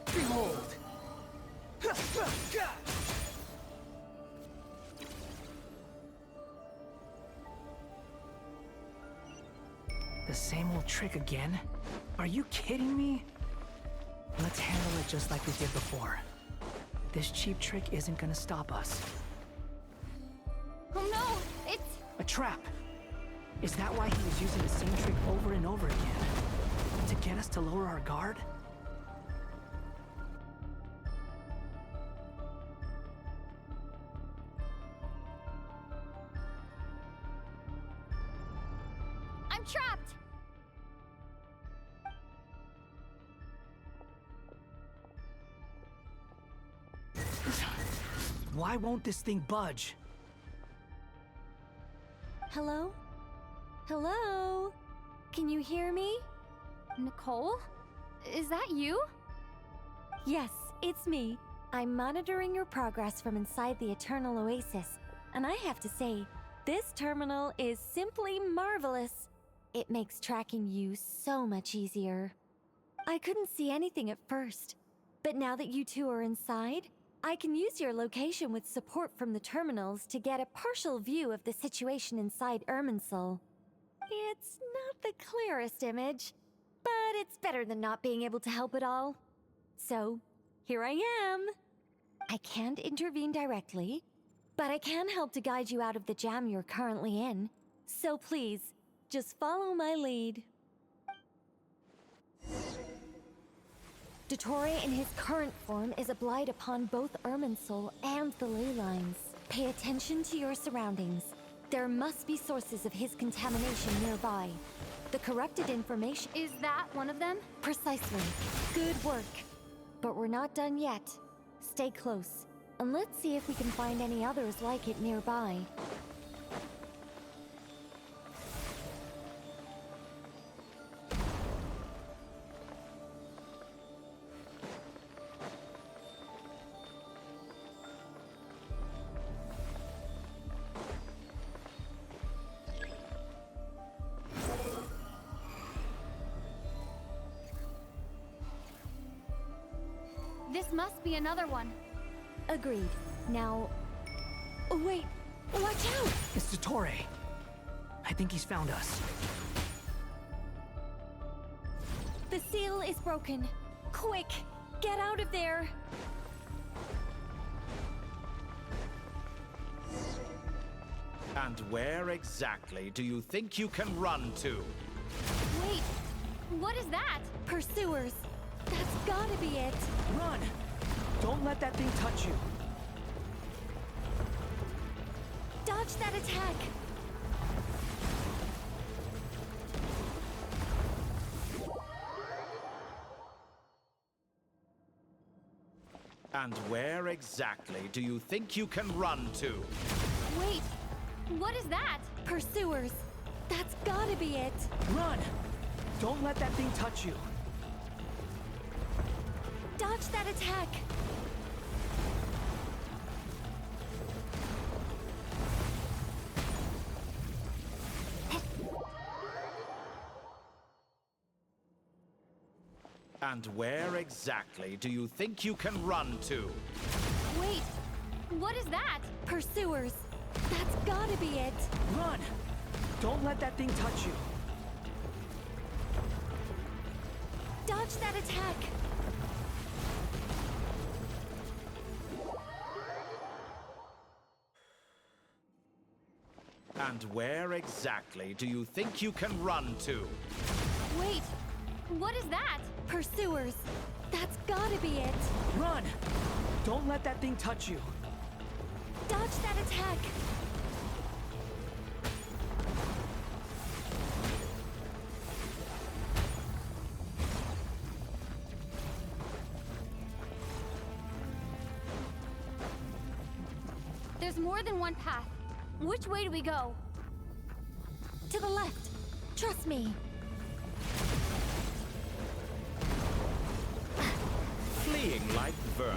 Behold! The same old trick again? Are you kidding me? Let's handle it just like we did before. This cheap trick isn't gonna stop us. Oh no! It's... A trap! Is that why he was using the same trick over and over again? To get us to lower our guard? I'm trapped! Why won't this thing budge? Hello? Hello? Can you hear me? Nicole? Is that you? Yes, it's me. I'm monitoring your progress from inside the Eternal Oasis, and I have to say, this terminal is simply marvelous. It makes tracking you so much easier. I couldn't see anything at first, but now that you two are inside, I can use your location with support from the terminals to get a partial view of the situation inside Irminsul. It's not the clearest image, but it's better than not being able to help at all. So, here I am. I can't intervene directly, but I can help to guide you out of the jam you're currently in. So please, just follow my lead. Dottore in his current form is a blight upon both Irminsul and the ley lines. Pay attention to your surroundings. There must be sources of his contamination nearby. The corrupted information... Is that one of them? Precisely. Good work. But we're not done yet. Stay close, and let's see if we can find any others like it nearby. This must be another one. Agreed. Now... Oh, wait! Watch out! It's Dottore. I think he's found us. The seal is broken. Quick! Get out of there! And where exactly do you think you can run to? Wait, what is that? Pursuers! That's gotta be it! Run! Don't let that thing touch you. Dodge that attack! And where exactly do you think you can run to? Wait, what is that? Pursuers! That's gotta be it! Run! Don't let that thing touch you. Dodge that attack! And where exactly do you think you can run to? Wait, what is that? Pursuers! That's gotta be it! Run! Don't let that thing touch you. Dodge that attack! And where exactly do you think you can run to? Wait, what is that? Pursuers. That's gotta be it. Run! Don't let that thing touch you. Dodge that attack. There's more than one path. Which way do we go? To the left. Trust me. Fleeing like vermin.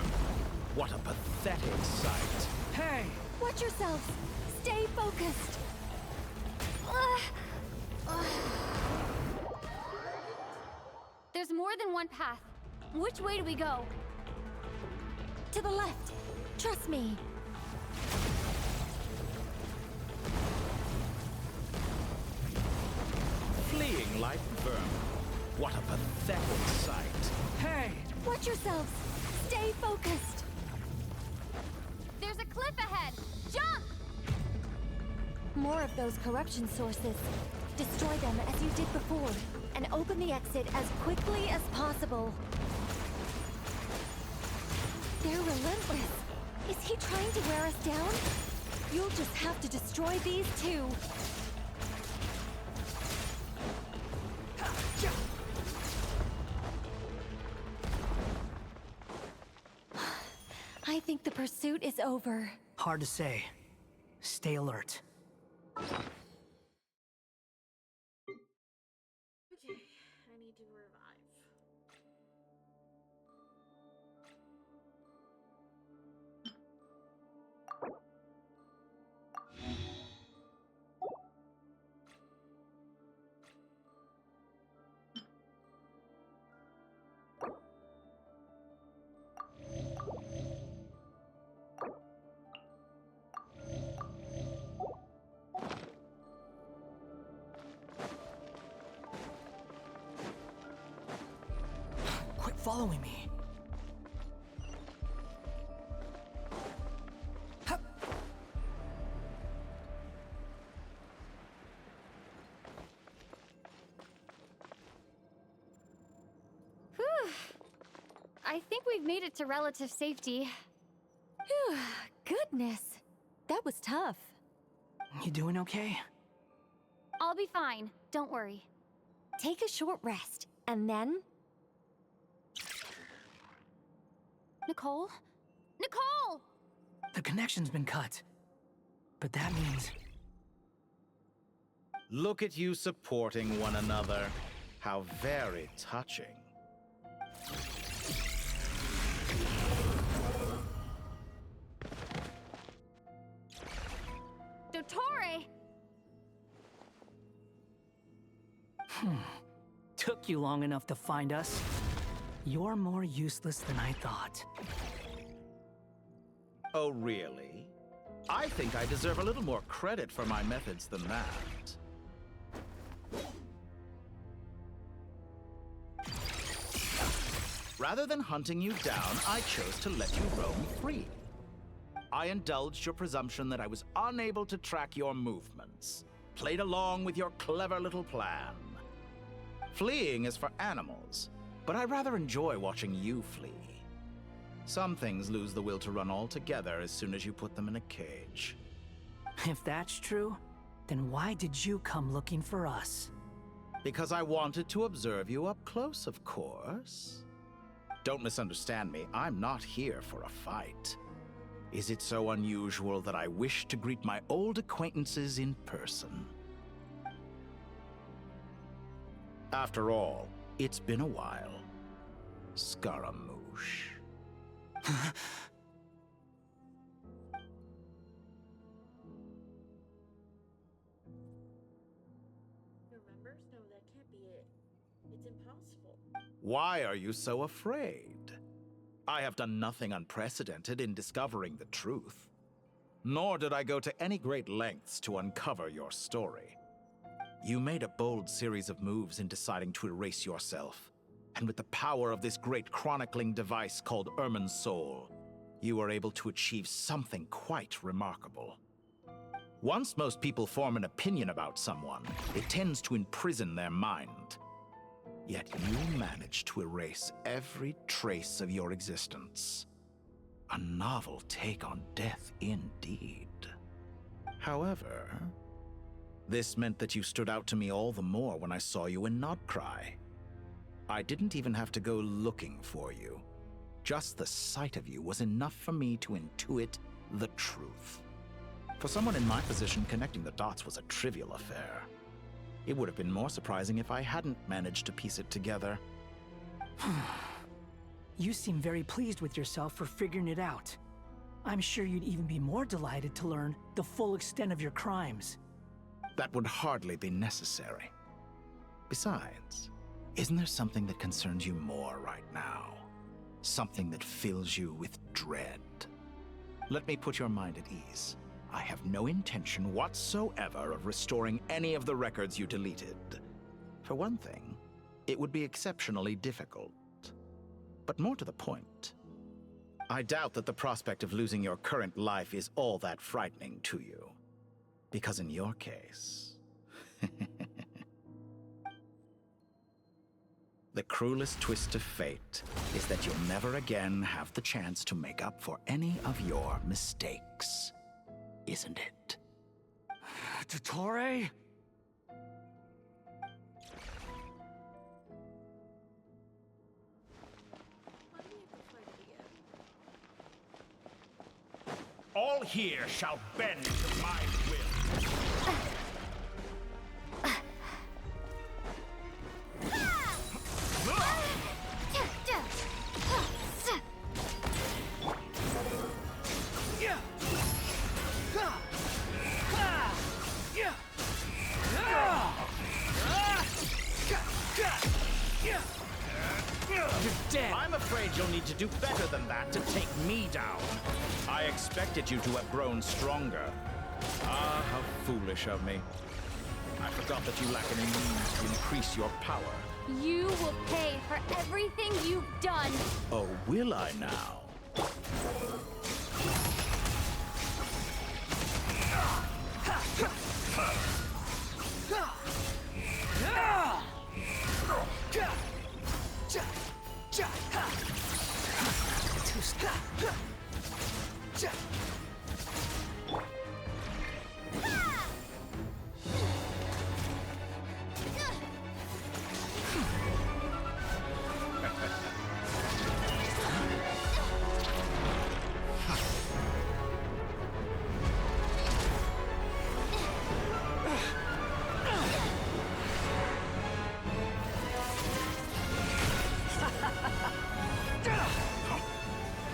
What a pathetic sight. Hey! Watch yourselves. Stay focused. There's more than one path. Which way do we go? To the left. Trust me. Fleeing like vermin. What a pathetic sight. Hey! Watch yourselves. Stay focused. There's a cliff ahead. Jump! More of those corruption sources. Destroy them as you did before, and open the exit as quickly as possible. They're relentless. Is he trying to wear us down? You'll just have to destroy these too. I think the pursuit is over. Hard to say. Stay alert. Okay, I need to revive. Quit following me. Whew. I think we've made it to relative safety. Phew, goodness. That was tough. You doing okay? I'll be fine. Don't worry. Take a short rest, and then... Nicole? Nicole! The connection's been cut. But that means... Look at you supporting one another. How very touching. Dottore! Took you long enough to find us. You're more useless than I thought. Oh, really? I think I deserve a little more credit for my methods than that. Rather than hunting you down, I chose to let you roam free. I indulged your presumption that I was unable to track your movements, played along with your clever little plan. Fleeing is for animals, but I rather enjoy watching you flee. Some things lose the will to run altogether as soon as you put them in a cage. If that's true, then why did you come looking for us? Because I wanted to observe you up close, of course. Don't misunderstand me, I'm not here for a fight. Is it so unusual that I wish to greet my old acquaintances in person? After all, it's been a while. Scaramouche. Your members? No, that can't be it. It's impossible. Why are you so afraid? I have done nothing unprecedented in discovering the truth. Nor did I go to any great lengths to uncover your story. You made a bold series of moves in deciding to erase yourself. And with the power of this great chronicling device called Irmin's Soul, you were able to achieve something quite remarkable. Once most people form an opinion about someone, it tends to imprison their mind. Yet you manage to erase every trace of your existence. A novel take on death indeed. However, this meant that you stood out to me all the more when I saw you in Nodcry. I didn't even have to go looking for you. Just the sight of you was enough for me to intuit the truth. For someone in my position, connecting the dots was a trivial affair. It would have been more surprising if I hadn't managed to piece it together. You seem very pleased with yourself for figuring it out. I'm sure you'd even be more delighted to learn the full extent of your crimes. That would hardly be necessary. Besides, isn't there something that concerns you more right now? Something that fills you with dread? Let me put your mind at ease. I have no intention whatsoever of restoring any of the records you deleted. For one thing, it would be exceptionally difficult. But more to the point, I doubt that the prospect of losing your current life is all that frightening to you. Because in your case, the cruelest twist of fate is that you'll never again have the chance to make up for any of your mistakes. Isn't it? Dottore? All here shall bend to my will. You're dead. I'm afraid you'll need to do better than that to take me down. I expected you to have grown stronger. Ah, how foolish of me. I forgot that you lack any means to increase your power. You will pay for everything you've done. Oh, will I now?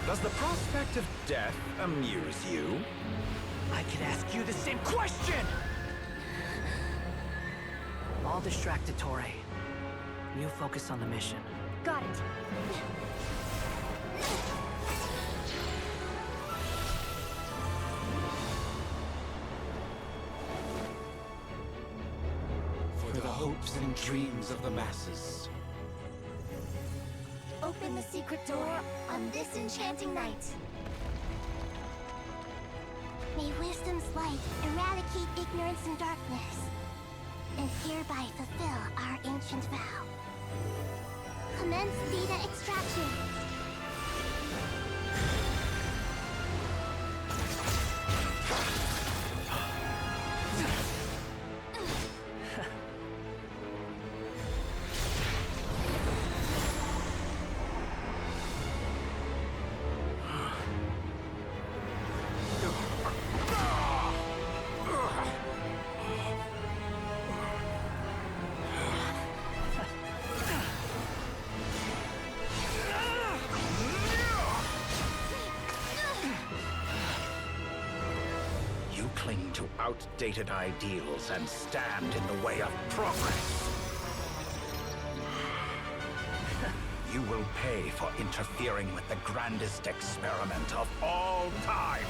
Does the prospect of death amuse you? I can ask you the same question! I'll distract Dottore. You focus on the mission. Got it. For the hopes and dreams of the masses. Open the secret door on this enchanting night. May wisdom's light eradicate ignorance and darkness, and hereby fulfill our ancient vow. Commence data extraction. Cling to outdated ideals and stand in the way of progress. You will pay for interfering with the grandest experiment of all time.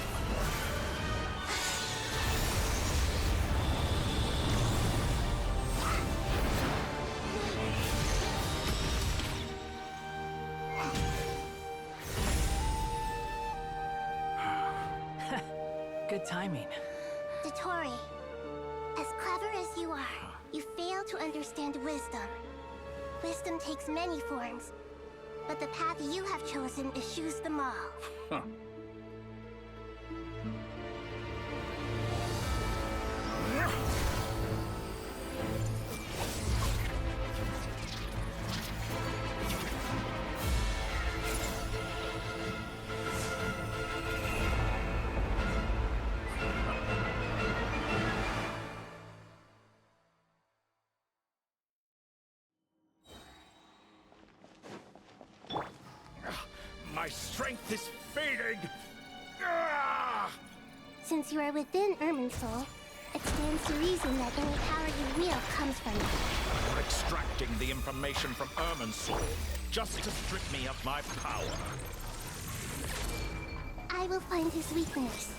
Good timing. Dottore, as clever as you are, you fail to understand wisdom. Wisdom takes many forms, but the path you have chosen eschews them all. Huh. My strength is fading! Since you are within Irminsul, it stands to reason that any power you wield comes from it. You're extracting the information from Irminsul just to strip me of my power. I will find his weakness.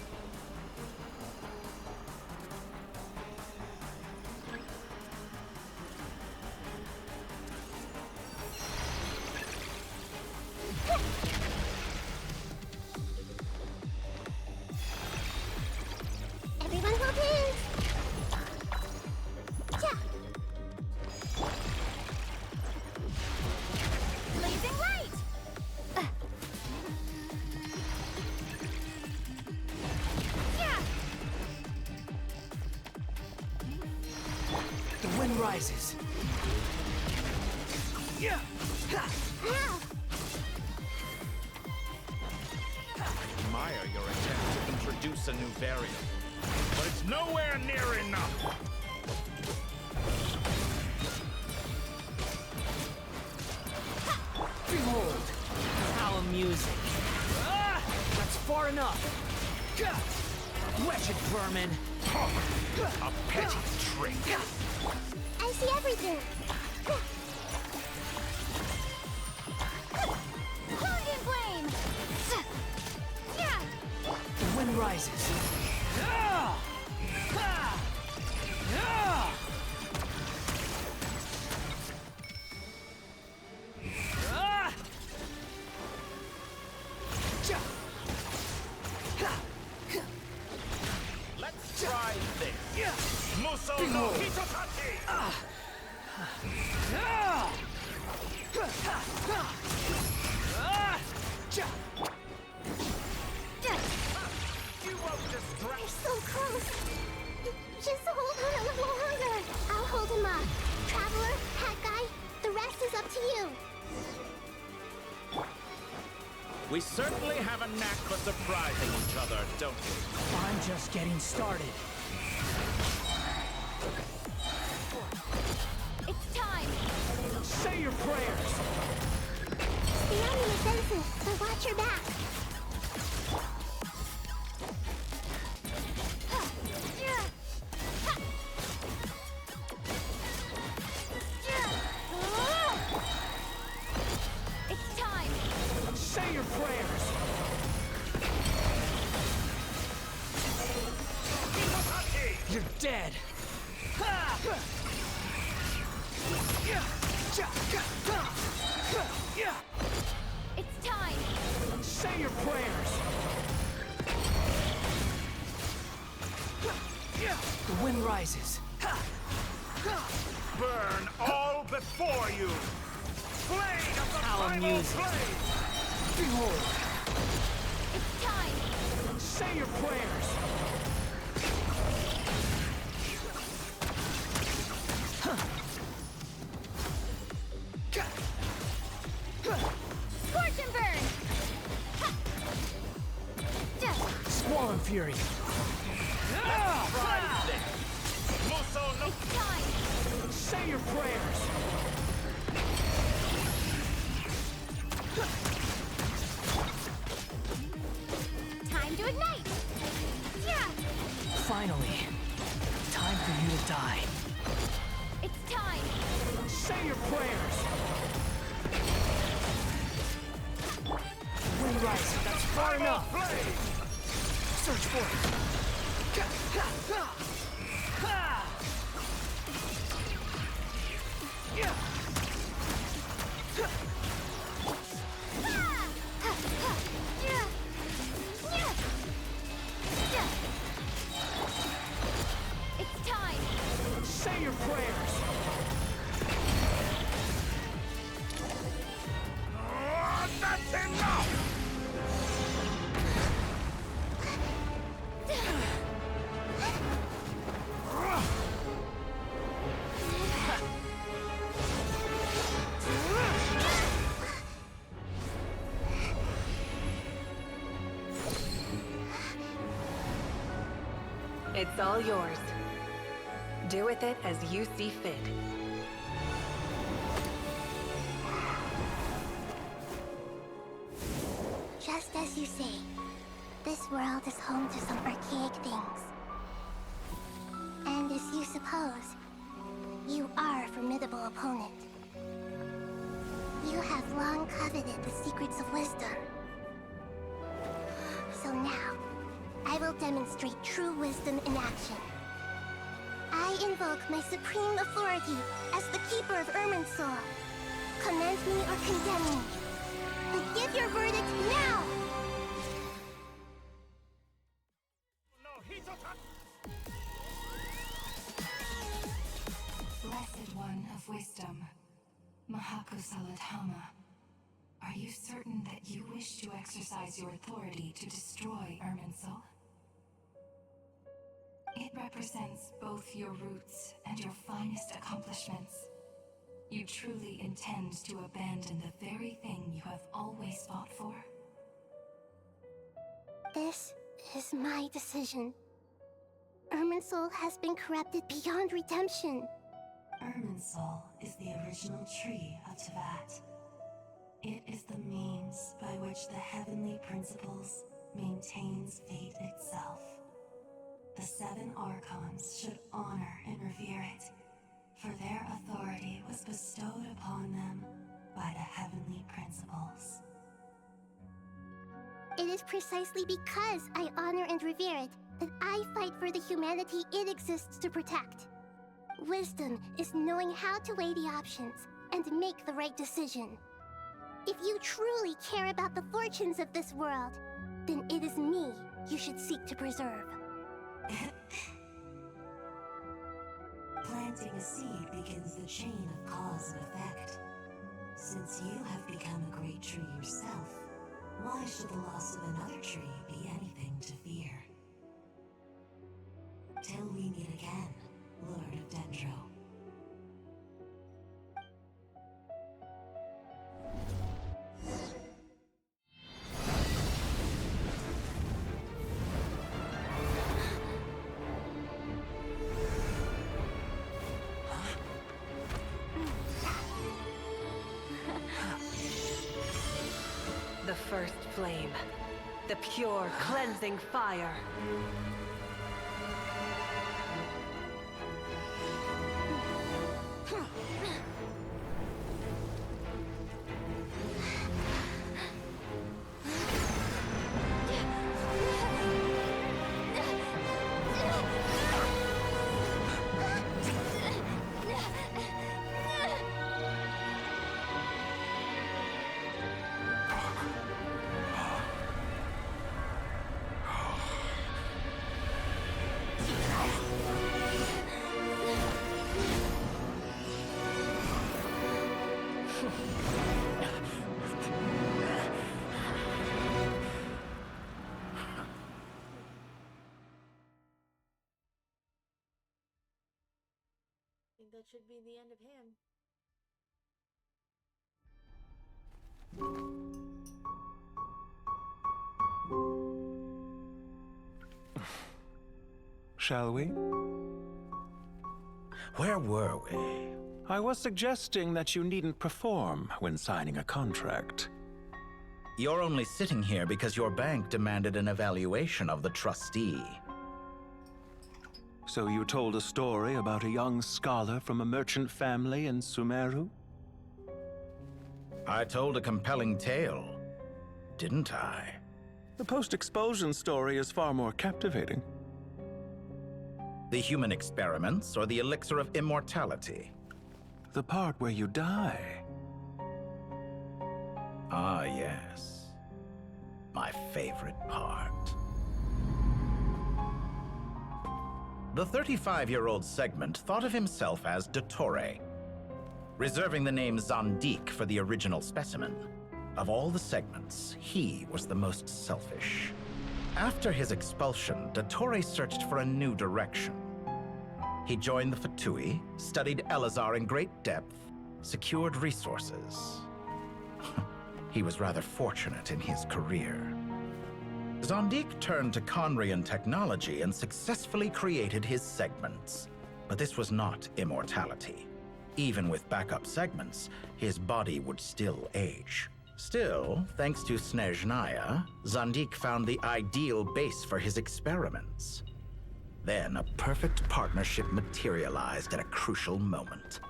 Everyone hold hands! Yeah. Blazing light! Yeah! The wind rises. Yeah. Ow! I admire your attempt to introduce a new variant, but it's nowhere near enough. Behold, how amusing. That's far enough. Wretched vermin. A petty trick. I see everything! Guardian flame! Yeah! The wind rises. Let's try this. Muso no Hitotati! You won't distract. You're so close! Just hold on a little longer! I'll hold him up. Traveler, Hat Guy, the rest is up to you. We certainly have a knack for surprising each other, don't we? I'm just getting started. It's time! Say your prayers! Stay on your defenses, but watch your back. It's time! Say your prayers! You're dead! It's time! Say your prayers! The wind rises. Burn all before you! Blade of the How primal amusing. blade! Behold! It's time! Say your prayers! Scorch and burn! Squall and fury! Try this! Muso no... It's time! Say your prayers! Time to ignite! Yeah! Finally, time for you to die. It's time! Say your prayers! Wind rises, that's far enough! Search for it! prayers. That's enough! It's all yours. Do with it as you see fit. Just as you say, this world is home to some archaic things. And as you suppose, you are a formidable opponent. You have long coveted the secrets of wisdom. So now, I will demonstrate true wisdom in action. I invoke my supreme authority as the Keeper of Irminsul. Commend me or condemn me. But give your verdict now! Blessed One of Wisdom, Mahakusaladhama, are you certain that you wish to exercise your authority to destroy Irminsul? It represents both your roots and your finest accomplishments. You truly intend to abandon the very thing you have always fought for? This is my decision. Irminsul has been corrupted beyond redemption. Irminsul is the original tree of Tevat. It is the means by which the heavenly principles maintains fate itself. The 7 Archons should honor and revere it, for their authority was bestowed upon them by the heavenly principles. It is precisely because I honor and revere it that I fight for the humanity it exists to protect. Wisdom is knowing how to weigh the options and make the right decision. If you truly care about the fortunes of this world, then it is me you should seek to preserve. Planting a seed begins the chain of cause and effect. Since you have become a great tree yourself, why should the loss of another tree be anything to fear? Till we meet again, Lord of Dendro. The first flame. The pure, cleansing fire. I think that should be the end of him. Shall we? Where were we? I was suggesting that you needn't perform when signing a contract. You're only sitting here because your bank demanded an evaluation of the trustee. So you told a story about a young scholar from a merchant family in Sumeru? I told a compelling tale, didn't I? The post-expulsion story is far more captivating. The human experiments or the elixir of immortality? The part where you die. Ah, yes. My favorite part. The 35-year-old Segment thought of himself as Dottore, reserving the name Zandik for the original specimen. Of all the Segments, he was the most selfish. After his expulsion, Dottore searched for a new direction. He joined the Fatui, studied Elazar in great depth, secured resources. He was rather fortunate in his career. Zandik turned to Conrian technology and successfully created his segments. But this was not immortality. Even with backup segments, his body would still age. Still, thanks to Snezhnaya, Zandik found the ideal base for his experiments. Then a perfect partnership materialized at a crucial moment.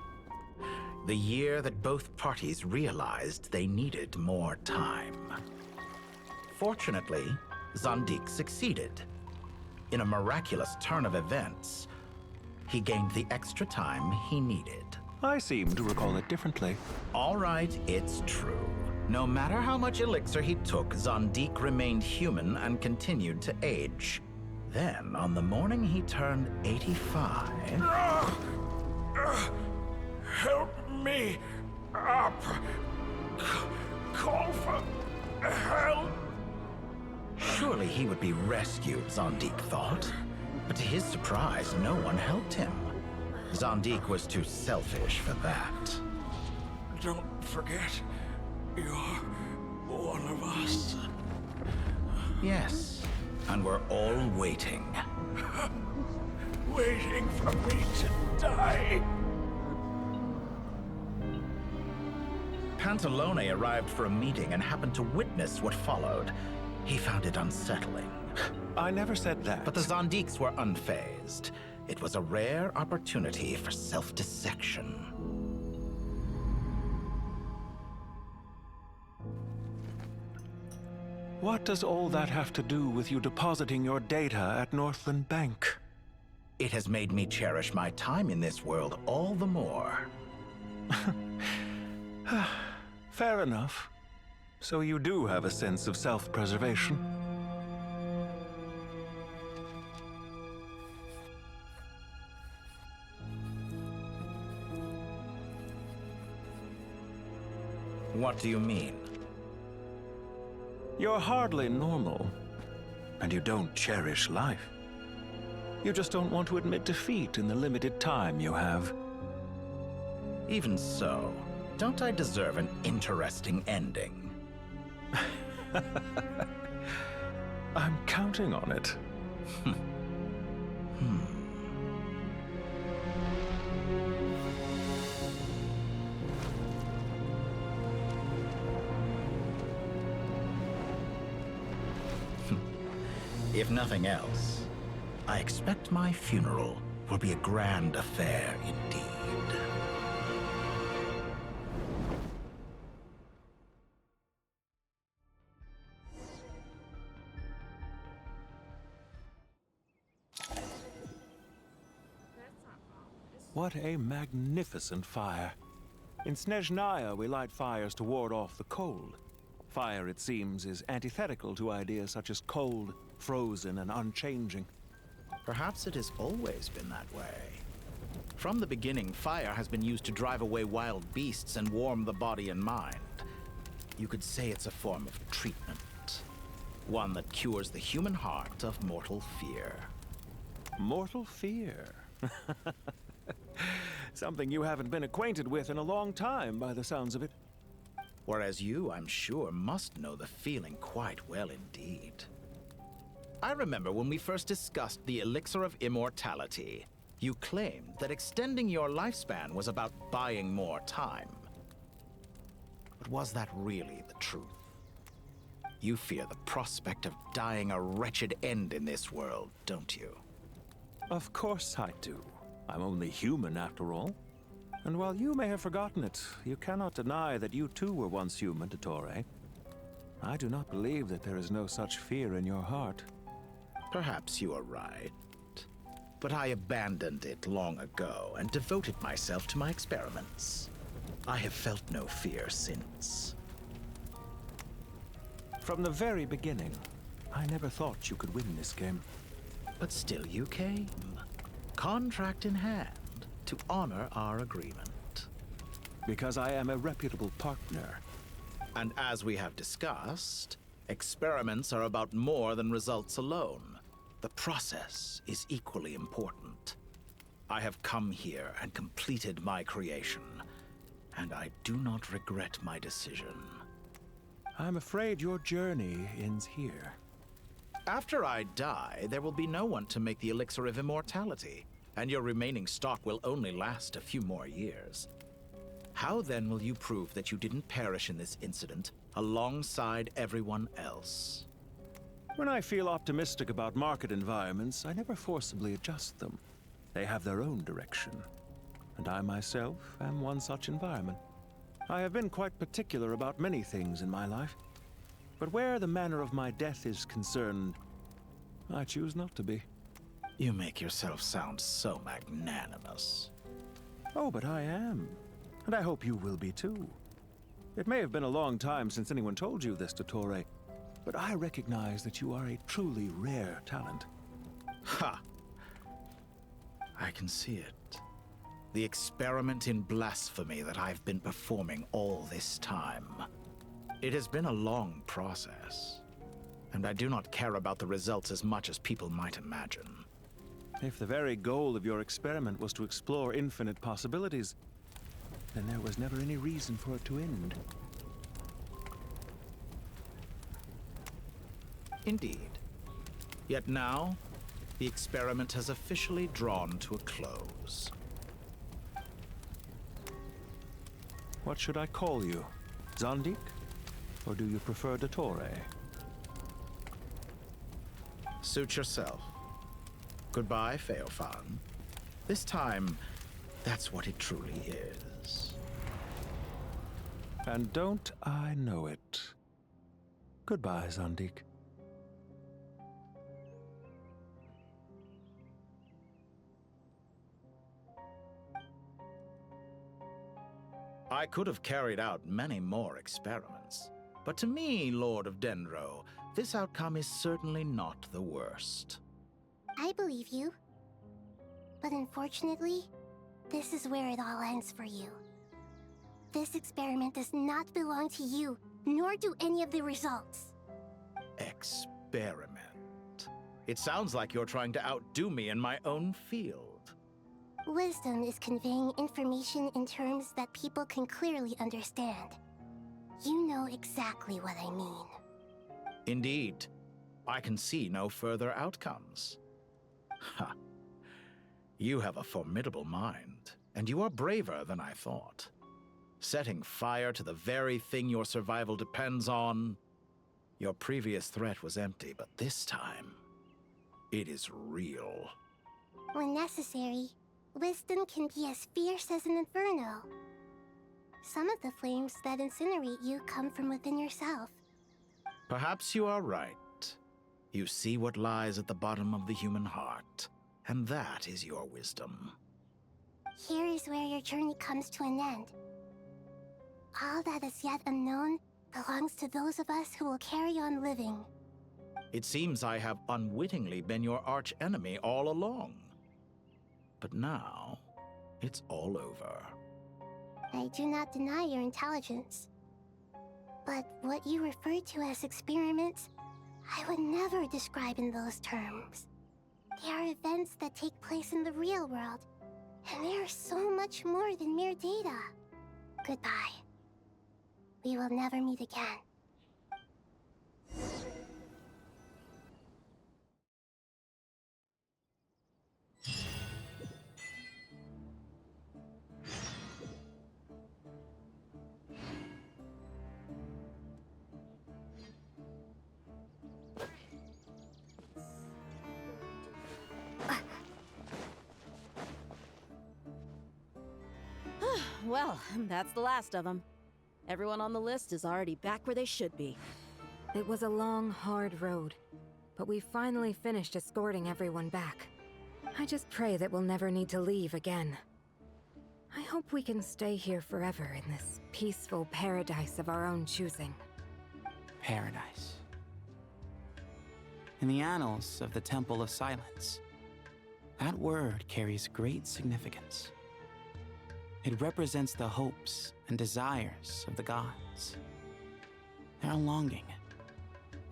The year that both parties realized they needed more time. Fortunately, Zandik succeeded. In a miraculous turn of events, he gained the extra time he needed. I seem to recall it differently. All right, it's true. No matter how much elixir he took, Zandik remained human and continued to age. Then, on the morning he turned 85... Help me up! Call for help! Surely he would be rescued, Zandik thought. But to his surprise, no one helped him. Zandik was too selfish for that. Don't forget, you're one of us. Yes, and we're all waiting. Waiting for me to die. Pantalone arrived for a meeting and happened to witness what followed. He found it unsettling. I never said that. But the Zandiks were unfazed. It was a rare opportunity for self-dissection. What does all that have to do with you depositing your data at Northland Bank? It has made me cherish my time in this world all the more. Fair enough. So you do have a sense of self-preservation. What do you mean? You're hardly normal, and you don't cherish life. You just don't want to admit defeat in the limited time you have. Even so, don't I deserve an interesting ending? I'm counting on it. If nothing else, I expect my funeral will be a grand affair indeed. What a magnificent fire. In Snezhnaya, we light fires to ward off the cold. Fire, it seems, is antithetical to ideas such as cold, frozen, and unchanging. Perhaps it has always been that way. From the beginning, fire has been used to drive away wild beasts and warm the body and mind. You could say it's a form of treatment. One that cures the human heart of mortal fear. Mortal fear? Something you haven't been acquainted with in a long time, by the sounds of it. Whereas you, I'm sure, must know the feeling quite well indeed. I remember when we first discussed the elixir of immortality. You claimed that extending your lifespan was about buying more time. But was that really the truth? You fear the prospect of dying a wretched end in this world, don't you? Of course I do. I'm only human, after all. And while you may have forgotten it, you cannot deny that you too were once human, Dottore. I do not believe that there is no such fear in your heart. Perhaps you are right. But I abandoned it long ago and devoted myself to my experiments. I have felt no fear since. From the very beginning, I never thought you could win this game. But still you came. contract in hand to honor our agreement. Because I am a reputable partner. And as we have discussed, experiments are about more than results alone. The process is equally important. I have come here and completed my creation, and I do not regret my decision. I'm afraid your journey ends here. After I die, there will be no one to make the elixir of immortality, and your remaining stock will only last a few more years. How then will you prove that you didn't perish in this incident alongside everyone else? When I feel optimistic about market environments, I never forcibly adjust them. They have their own direction, and I myself am one such environment. I have been quite particular about many things in my life, but where the manner of my death is concerned, I choose not to be. You make yourself sound so magnanimous. Oh, but I am, and I hope you will be too. It may have been a long time since anyone told you this, Dottore, but I recognize that you are a truly rare talent. Ha! I can see it. The experiment in blasphemy that I've been performing all this time. It has been a long process, and I do not care about the results as much as people might imagine. If the very goal of your experiment was to explore infinite possibilities, then there was never any reason for it to end. Indeed. Yet now, the experiment has officially drawn to a close. What should I call you? Zandik? Or do you prefer Dottore? Suit yourself. Goodbye, Feofan. This time, that's what it truly is. And don't I know it? Goodbye, Zandik. I could have carried out many more experiments, but to me, Lord of Dendro, this outcome is certainly not the worst. I believe you. But unfortunately, this is where it all ends for you. This experiment does not belong to you, nor do any of the results. Experiment? It sounds like you're trying to outdo me in my own field. Wisdom is conveying information in terms that people can clearly understand. You know exactly what I mean. Indeed. I can see no further outcomes. Ha. You have a formidable mind, and you are braver than I thought. Setting fire to the very thing your survival depends on. Your previous threat was empty, but this time, it is real. When necessary, wisdom can be as fierce as an inferno. Some of the flames that incinerate you come from within yourself. Perhaps you are right. You see what lies at the bottom of the human heart, and that is your wisdom. Here is where your journey comes to an end. All that is yet unknown belongs to those of us who will carry on living. It seems I have unwittingly been your arch-enemy all along. But now, it's all over. I do not deny your intelligence. But what you refer to as experiments, I would never describe in those terms. They are events that take place in the real world, and they are so much more than mere data. Goodbye. We will never meet again. Well, that's the last of them. Everyone on the list is already back where they should be. It was a long, hard road, but we finally finished escorting everyone back. I just pray that we'll never need to leave again. I hope we can stay here forever in this peaceful paradise of our own choosing. Paradise. In the annals of the Temple of Silence, That word carries great significance. It represents the hopes and desires of the gods. They're longing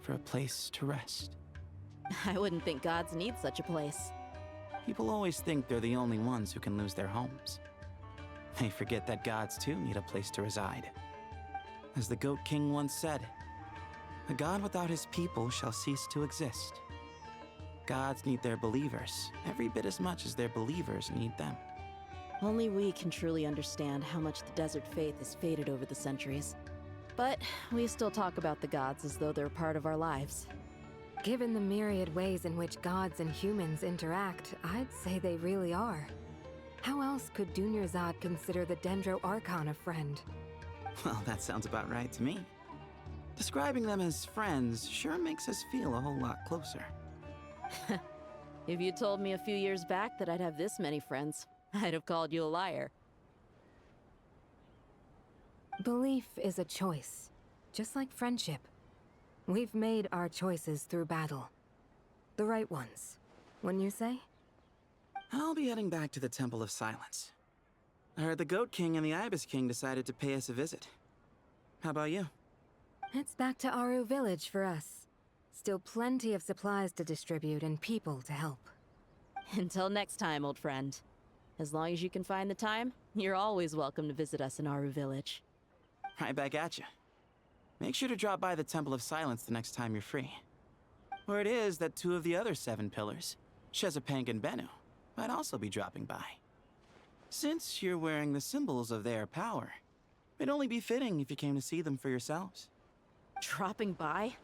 for a place to rest. I wouldn't think gods need such a place. People always think they're the only ones who can lose their homes. They forget that gods too need a place to reside. As the Goat King once said, "A god without his people shall cease to exist." Gods need their believers every bit as much as their believers need them. Only we can truly understand how much the desert faith has faded over the centuries. But we still talk about the gods as though they're part of our lives. Given the myriad ways in which gods and humans interact, I'd say they really are. How else could Dunyarzad consider the Dendro Archon a friend? Well, that sounds about right to me. Describing them as friends sure makes us feel a whole lot closer. If you told me a few years back that I'd have this many friends, I'd have called you a liar. Belief is a choice, just like friendship. We've made our choices through battle. The right ones, wouldn't you say? I'll be heading back to the Temple of Silence. I heard the Goat King and the Ibis King decided to pay us a visit. How about you? It's back to Aru Village for us. Still plenty of supplies to distribute and people to help. Until next time, old friend. As long as you can find the time, you're always welcome to visit us in Aru Village. Right back at you. Make sure to drop by the Temple of Silence the next time you're free. Word is that 2 of the other 7 pillars, Shezapank and Bennu, might also be dropping by. Since you're wearing the symbols of their power, it'd only be fitting if you came to see them for yourselves. Dropping by?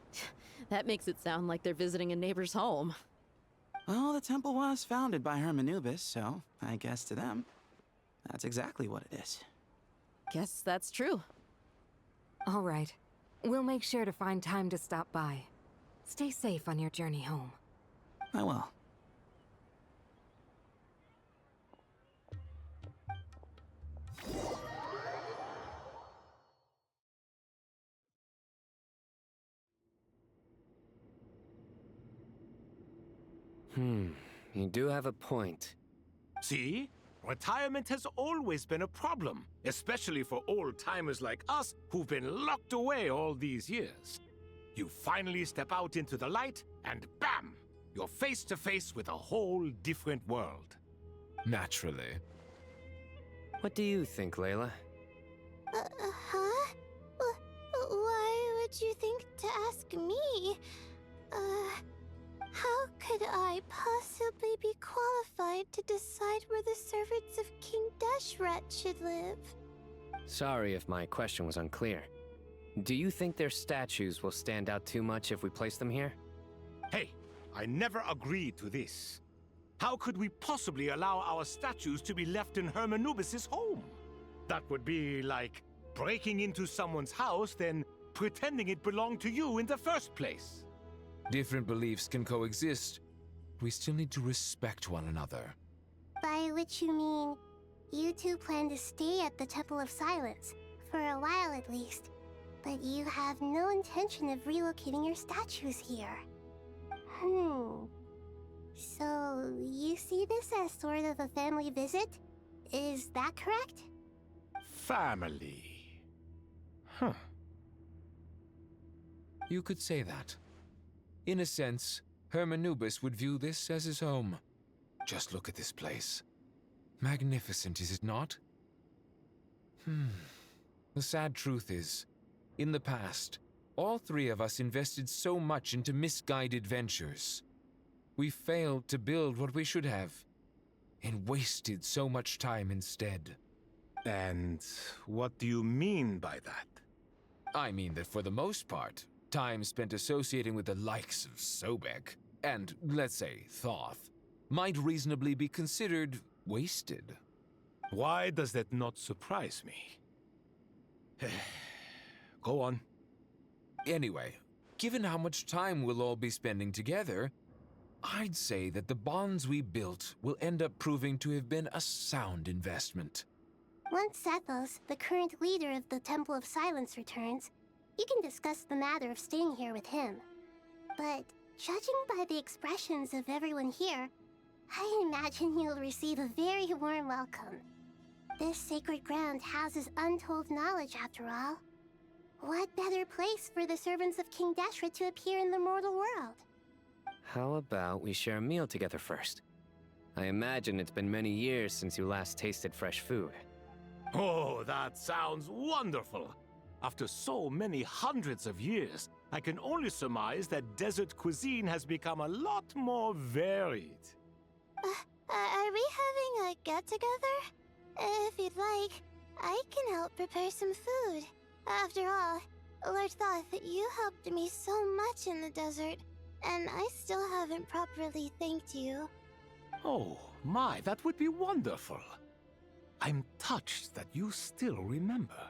That makes it sound like they're visiting a neighbor's home. Well, the temple was founded by Hermanubis, so I guess to them, that's exactly what it is. Guess that's true. All right. We'll make sure to find time to stop by. Stay safe on your journey home. I will. You do have a point. See? Retirement has always been a problem, especially for old-timers like us who've been locked away all these years. You finally step out into the light, and bam! You're face to face with a whole different world. Naturally. What do you think, Layla? Huh? Why would you think to ask me? How could I possibly be qualified to decide where the servants of King Deshret should live? Sorry if my question was unclear. Do you think their statues will stand out too much if we place them here? Hey, I never agreed to this. How could we possibly allow our statues to be left in Hermanubis' home? That would be like breaking into someone's house, then pretending it belonged to you in the first place. Different beliefs can coexist. We still need to respect one another. By which you mean, you two plan to stay at the Temple of Silence, for a while at least, but you have no intention of relocating your statues here. So, you see this as sort of a family visit? Is that correct? Family. Huh. You could say that. In a sense, Hermanubis would view this as his home. Just look at this place. Magnificent, is it not? The sad truth is, in the past, all 3 of us invested so much into misguided ventures. We failed to build what we should have, and wasted so much time instead. And what do you mean by that? I mean that for the most part, time spent associating with the likes of Sobek, and, let's say, Thoth, might reasonably be considered wasted. Why does that not surprise me? Go on. Anyway, given how much time we'll all be spending together, I'd say that the bonds we built will end up proving to have been a sound investment. Once Sethos, the current leader of the Temple of Silence, returns, you can discuss the matter of staying here with him. But judging by the expressions of everyone here, I imagine you'll receive a very warm welcome. This sacred ground houses untold knowledge, after all. What better place for the servants of King Deshra to appear in the mortal world? How about we share a meal together first? I imagine it's been many years since you last tasted fresh food. Oh, that sounds wonderful! After so many hundreds of years, I can only surmise that desert cuisine has become a lot more varied. Are we having a get-together? If you'd like, I can help prepare some food. After all, Lord Thoth, you helped me so much in the desert, and I still haven't properly thanked you. Oh, my, that would be wonderful. I'm touched that you still remember.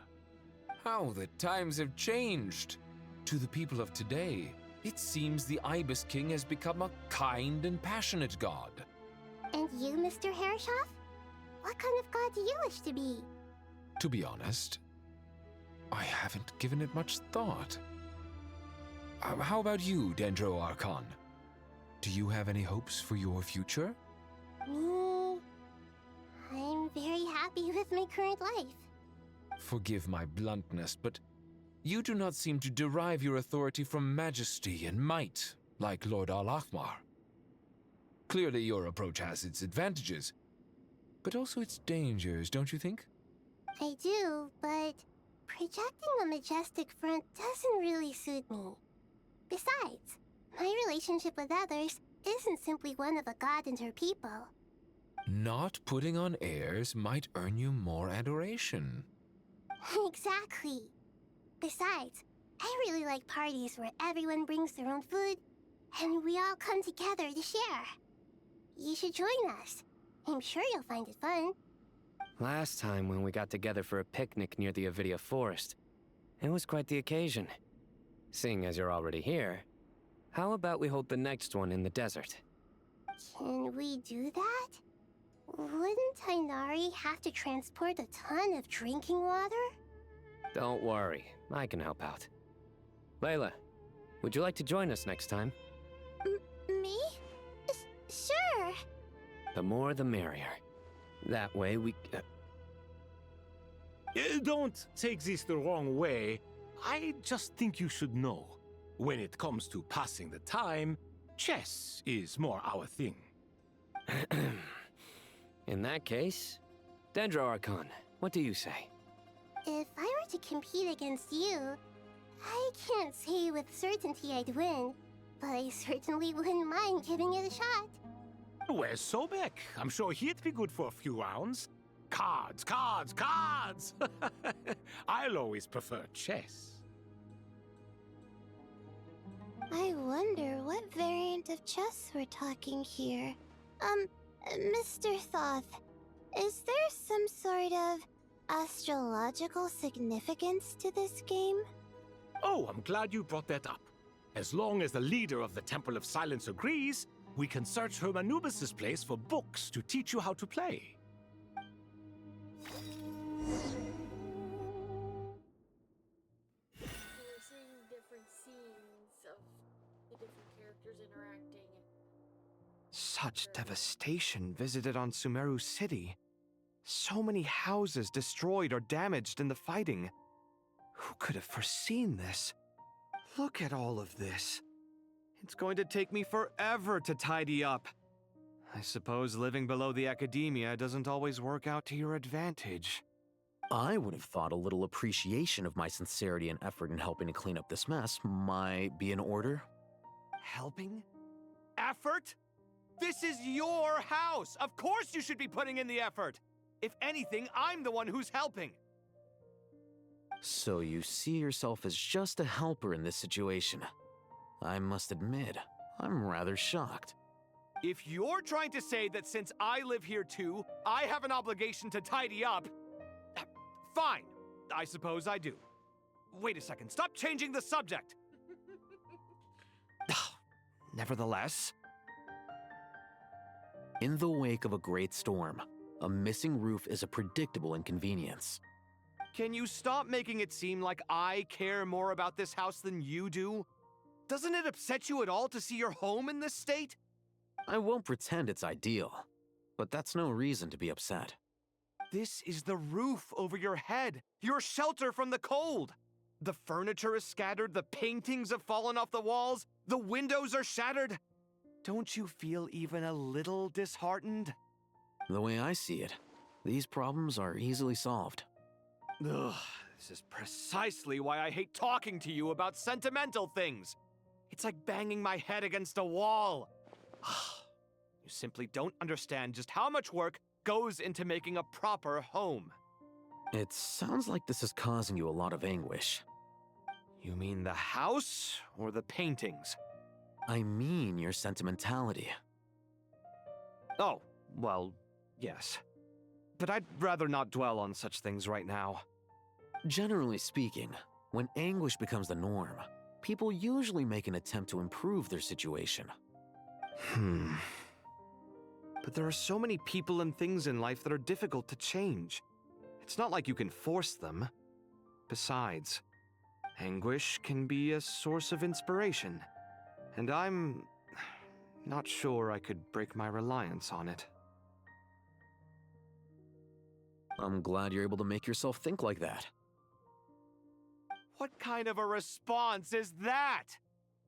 How the times have changed. To the people of today, it seems the Ibis King has become a kind and passionate god. And you, Mr. Herreshoff? What kind of god do you wish to be? To be honest, I haven't given it much thought. How about you, Dendro Archon? Do you have any hopes for your future? Me? I'm very happy with my current life. Forgive my bluntness, but you do not seem to derive your authority from majesty and might, like Lord Al-Ahmar. Clearly your approach has its advantages, but also its dangers, don't you think? I do, but projecting a majestic front doesn't really suit me. Besides, my relationship with others isn't simply one of a god and her people. Not putting on airs might earn you more adoration. Exactly. Besides, I really like parties where everyone brings their own food, and we all come together to share. You should join us. I'm sure you'll find it fun. Last time when we got together for a picnic near the Avidia Forest, it was quite the occasion. Seeing as you're already here, how about we hold the next one in the desert? Can we do that? Wouldn't Tainari have to transport a ton of drinking water? Don't worry, I can help out. Layla, would you like to join us next time? Me? Sure. The more the merrier. That way we... Don't take this the wrong way. I just think you should know. When it comes to passing the time, chess is more our thing. In that case, Dendro Archon, what do you say? If I were to compete against you, I can't say with certainty I'd win, but I certainly wouldn't mind giving it a shot. Where's Sobek? I'm sure he'd be good for a few rounds. Cards, cards, cards! I'll always prefer chess. I wonder what variant of chess we're talking here. Mr. Thoth, is there some sort of astrological significance to this game? Oh, I'm glad you brought that up. As long as the leader of the Temple of Silence agrees, we can search Hermanubis' place for books to teach you how to play. We're seeing different scenes of the different characters interacting. Such devastation visited on Sumeru City. So many houses destroyed or damaged in the fighting. Who could have foreseen this? Look at all of this. It's going to take me forever to tidy up. I suppose living below the academia doesn't always work out to your advantage. I would have thought a little appreciation of my sincerity and effort in helping to clean up this mess might be in order. Helping? Effort? This is your house! Of course you should be putting in the effort! If anything, I'm the one who's helping! So you see yourself as just a helper in this situation. I must admit, I'm rather shocked. If you're trying to say that since I live here too, I have an obligation to tidy up, fine, I suppose I do. Wait a second, stop changing the subject! Nevertheless... In the wake of a great storm, a missing roof is a predictable inconvenience. Can you stop making it seem like I care more about this house than you do? Doesn't it upset you at all to see your home in this state? I won't pretend it's ideal, but that's no reason to be upset. This is the roof over your head, your shelter from the cold. The furniture is scattered, the paintings have fallen off the walls, the windows are shattered. Don't you feel even a little disheartened? The way I see it, these problems are easily solved. Ugh, this is precisely why I hate talking to you about sentimental things. It's like banging my head against a wall. You simply don't understand just how much work goes into making a proper home. It sounds like this is causing you a lot of anguish. You mean the house or the paintings? I mean your sentimentality. Oh, well, yes. But I'd rather not dwell on such things right now. Generally speaking, when anguish becomes the norm, people usually make an attempt to improve their situation. But there are so many people and things in life that are difficult to change. It's not like you can force them. Besides, anguish can be a source of inspiration, and I'm not sure I could break my reliance on it. I'm glad you're able to make yourself think like that. What kind of a response is that?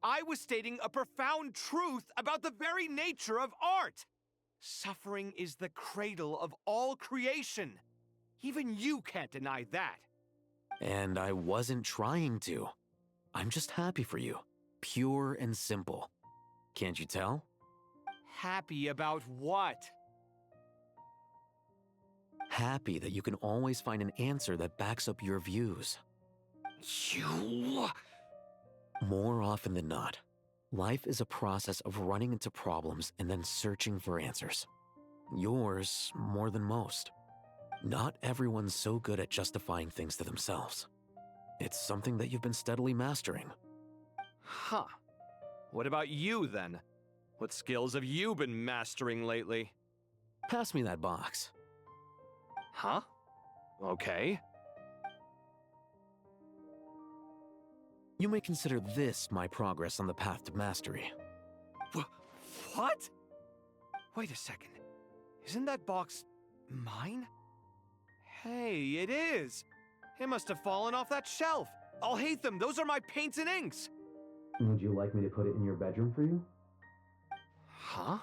I was stating a profound truth about the very nature of art. Suffering is the cradle of all creation. Even you can't deny that. And I wasn't trying to. I'm just happy for you. Pure and simple. Can't you tell? Happy about what? Happy that you can always find an answer that backs up your views. You... More often than not, life is a process of running into problems and then searching for answers. Yours more than most. Not everyone's so good at justifying things to themselves. It's something that you've been steadily mastering. Huh. What about you, then? What skills have you been mastering lately? Pass me that box. Huh? Okay. You may consider this my progress on the path to mastery. What? Wait a second. Isn't that box mine? Hey, it is! It must have fallen off that shelf. I'll hate them. Those are my paints and inks. Would you like me to put it in your bedroom for you? Huh?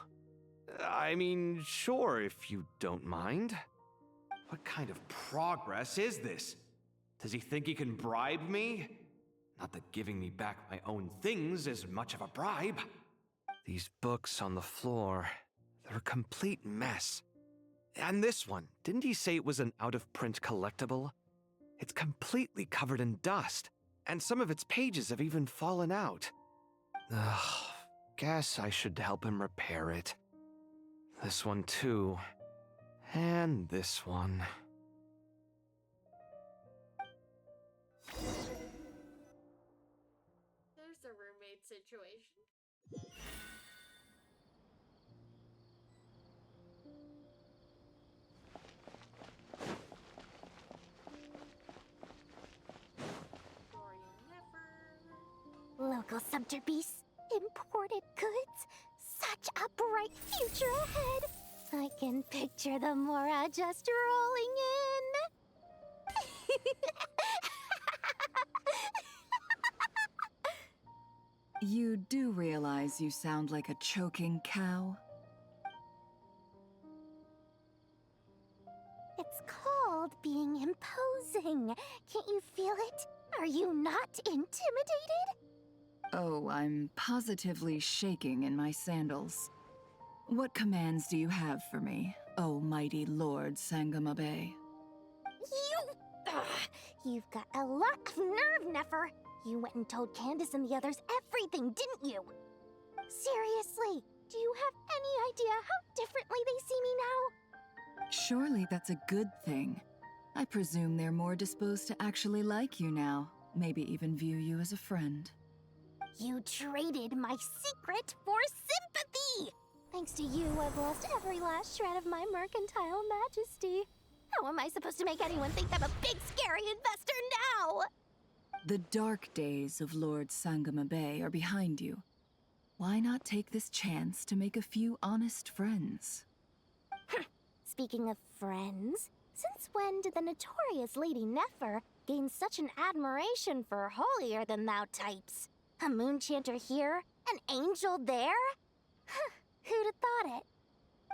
I mean, sure, if you don't mind. What kind of progress is this? Does he think he can bribe me? Not that giving me back my own things is much of a bribe. These books on the floor, they're a complete mess. And this one, didn't he say it was an out-of-print collectible? It's completely covered in dust, and some of its pages have even fallen out. Ugh, guess I should help him repair it. This one too. And this one. There's a roommate situation. Local subterbeast, imported goods, such a bright future ahead. I can picture the Mora just rolling in. You do realize you sound like a choking cow? It's called being imposing. Can't you feel it? Are you not intimidated? Oh, I'm positively shaking in my sandals. What commands do you have for me, oh mighty Lord Sangama Bay? You've got a lot of nerve, Nefer. You went and told Candace and the others everything, didn't you? Seriously, do you have any idea how differently they see me now? Surely that's a good thing. I presume they're more disposed to actually like you now, maybe even view you as a friend. You traded my secret for sympathy! Thanks to you, I've lost every last shred of my mercantile majesty. How am I supposed to make anyone think I'm a big, scary investor now? The dark days of Lord Sangama Bay are behind you. why not take this chance to make a few honest friends? Speaking of friends, since when did the notorious Lady Nefer gain such an admiration for holier-than-thou types? A moon chanter here, an angel there? Who'd have thought it?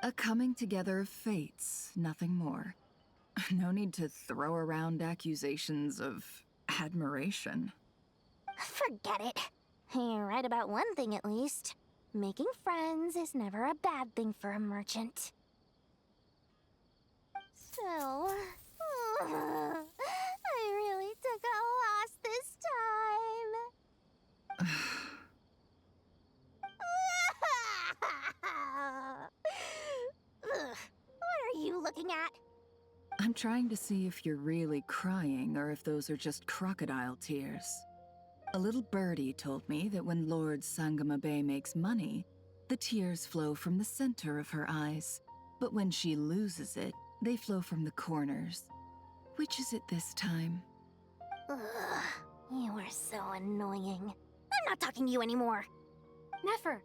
A coming together of fates, nothing more. No need to throw around accusations of admiration. Forget it. You're right about one thing at least. Making friends is never a bad thing for a merchant. So, I really took a loss this time. What are you looking at? I'm trying to see if you're really crying or if those are just crocodile tears. A little birdie told me that when Lord Sangamabe makes money, the tears flow from the center of her eyes. But when she loses it, they flow from the corners. Which is it this time? Ugh, you are so annoying. I'm not talking to you anymore. Nefer!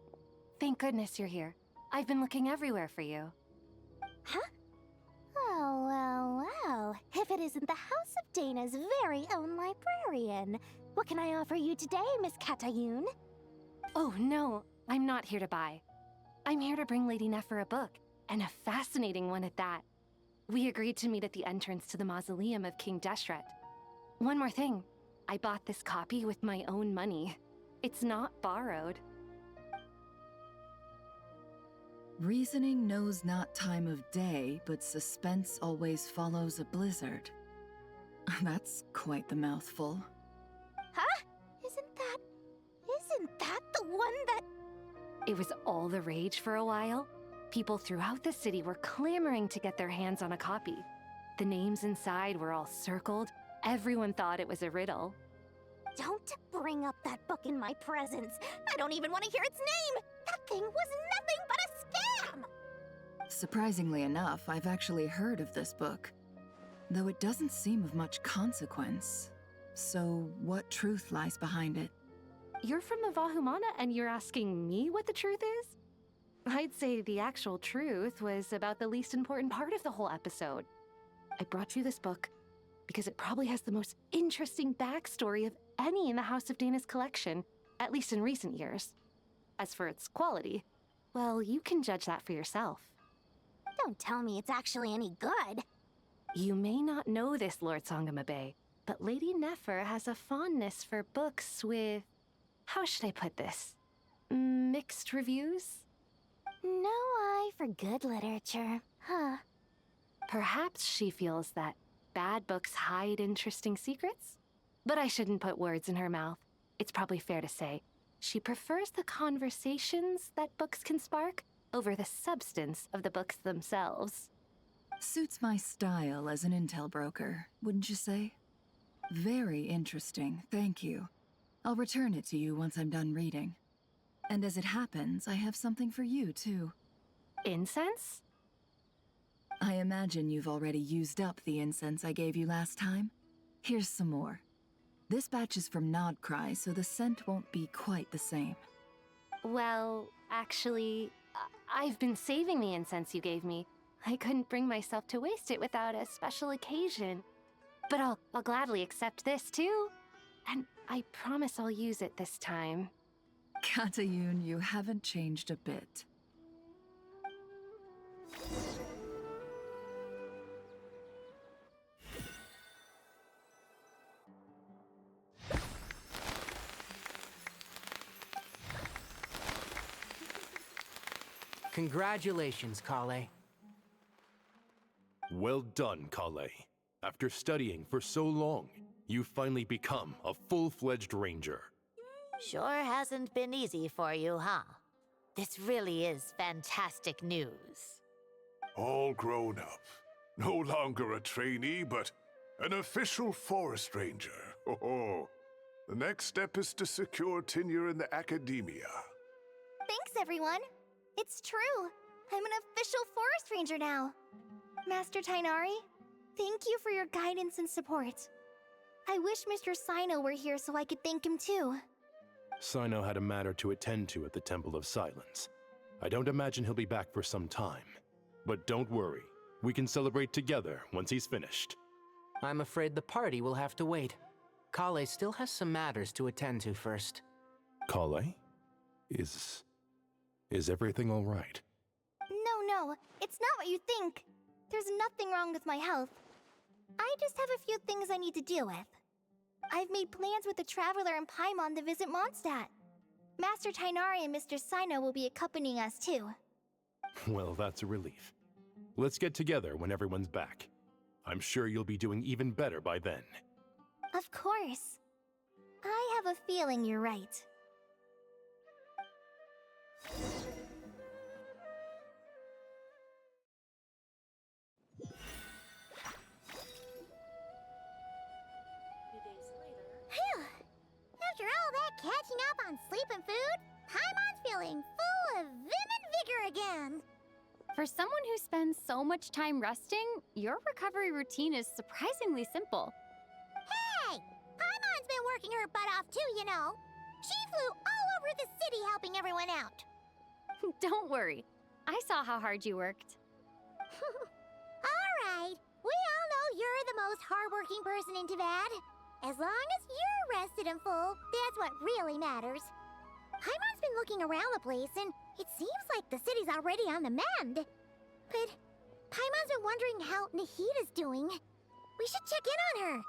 Thank goodness you're here. I've been looking everywhere for you. Huh? Oh, well. If it isn't the House of Dana's very own librarian. What can I offer you today, Miss Katayun? Oh, no. I'm not here to buy. I'm here to bring Lady Nefer a book, and a fascinating one at that. We agreed to meet at the entrance to the mausoleum of King Deshret. One more thing. I bought this copy with my own money. It's not borrowed. Reasoning knows not time of day, but suspense always follows a blizzard. That's quite the mouthful. Huh? Isn't that the one that... It was all the rage for a while. People throughout the city were clamoring to get their hands on a copy. The names inside were all circled. Everyone thought it was a riddle. Don't bring up that book in my presence. I don't even want to hear its name. That thing was nothing but a scam. Surprisingly enough, I've actually heard of this book, though it doesn't seem of much consequence. So, what truth lies behind it? You're from the Vahumana and you're asking me what the truth is? I'd say the actual truth was about the least important part of the whole episode. I brought you this book because it probably has the most interesting backstory of any in the House of Dana's collection, at least in recent years. As for its quality, well, you can judge that for yourself. Don't tell me it's actually any good. You may not know this, Lord Sangamabe, but Lady Nefer has a fondness for books with... how should I put this? Mixed reviews? No eye for good literature, huh? Perhaps she feels that bad books hide interesting secrets? But I shouldn't put words in her mouth. It's probably fair to say she prefers the conversations that books can spark over the substance of the books themselves. Suits my style as an intel broker, wouldn't you say? Very interesting, thank you. I'll return it to you once I'm done reading. And as it happens, I have something for you, too. Incense? I imagine you've already used up the incense I gave you last time. Here's some more. This batch is from Nodcry, so the scent won't be quite the same. Well, actually, I've been saving the incense you gave me. I couldn't bring myself to waste it without a special occasion. But I'll gladly accept this, too. And I promise I'll use it this time. Katayun, you haven't changed a bit. Congratulations, Kale. Well done, Kale. After studying for so long, you've finally become a full-fledged ranger. Sure hasn't been easy for you, huh? This really is fantastic news. All grown up. No longer a trainee, but an official forest ranger. Oh, the next step is to secure tenure in the academia. Thanks, everyone. It's true. I'm an official forest ranger now. Master Tainari, thank you for your guidance and support. I wish Mr. Sino were here so I could thank him too. Sino had a matter to attend to at the Temple of Silence. I don't imagine he'll be back for some time. But don't worry, we can celebrate together once he's finished. I'm afraid the party will have to wait. Kale still has some matters to attend to first. Kale? Is everything all right? No, it's not what you think. There's nothing wrong with my health. I just have a few things I need to deal with. I've made plans with the Traveler and Paimon to visit Mondstadt. Master Tainari and Mr. Sino will be accompanying us too. Well, that's a relief. Let's get together when everyone's back. I'm sure you'll be doing even better by then. Of course. I have a feeling you're right. Phew! After all that catching up on sleep and food, Paimon's feeling full of vim and vigor again. For someone who spends so much time resting, your recovery routine is surprisingly simple. Hey! Paimon's been working her butt off too, you know. She flew all over the city helping everyone out. Don't worry. I saw how hard you worked. Alright, we all know you're the most hardworking person in Tavad. As long as you're rested and full, that's what really matters. Paimon's been looking around the place, and it seems like the city's already on the mend. But Paimon's been wondering how Nahida's doing. We should check in on her.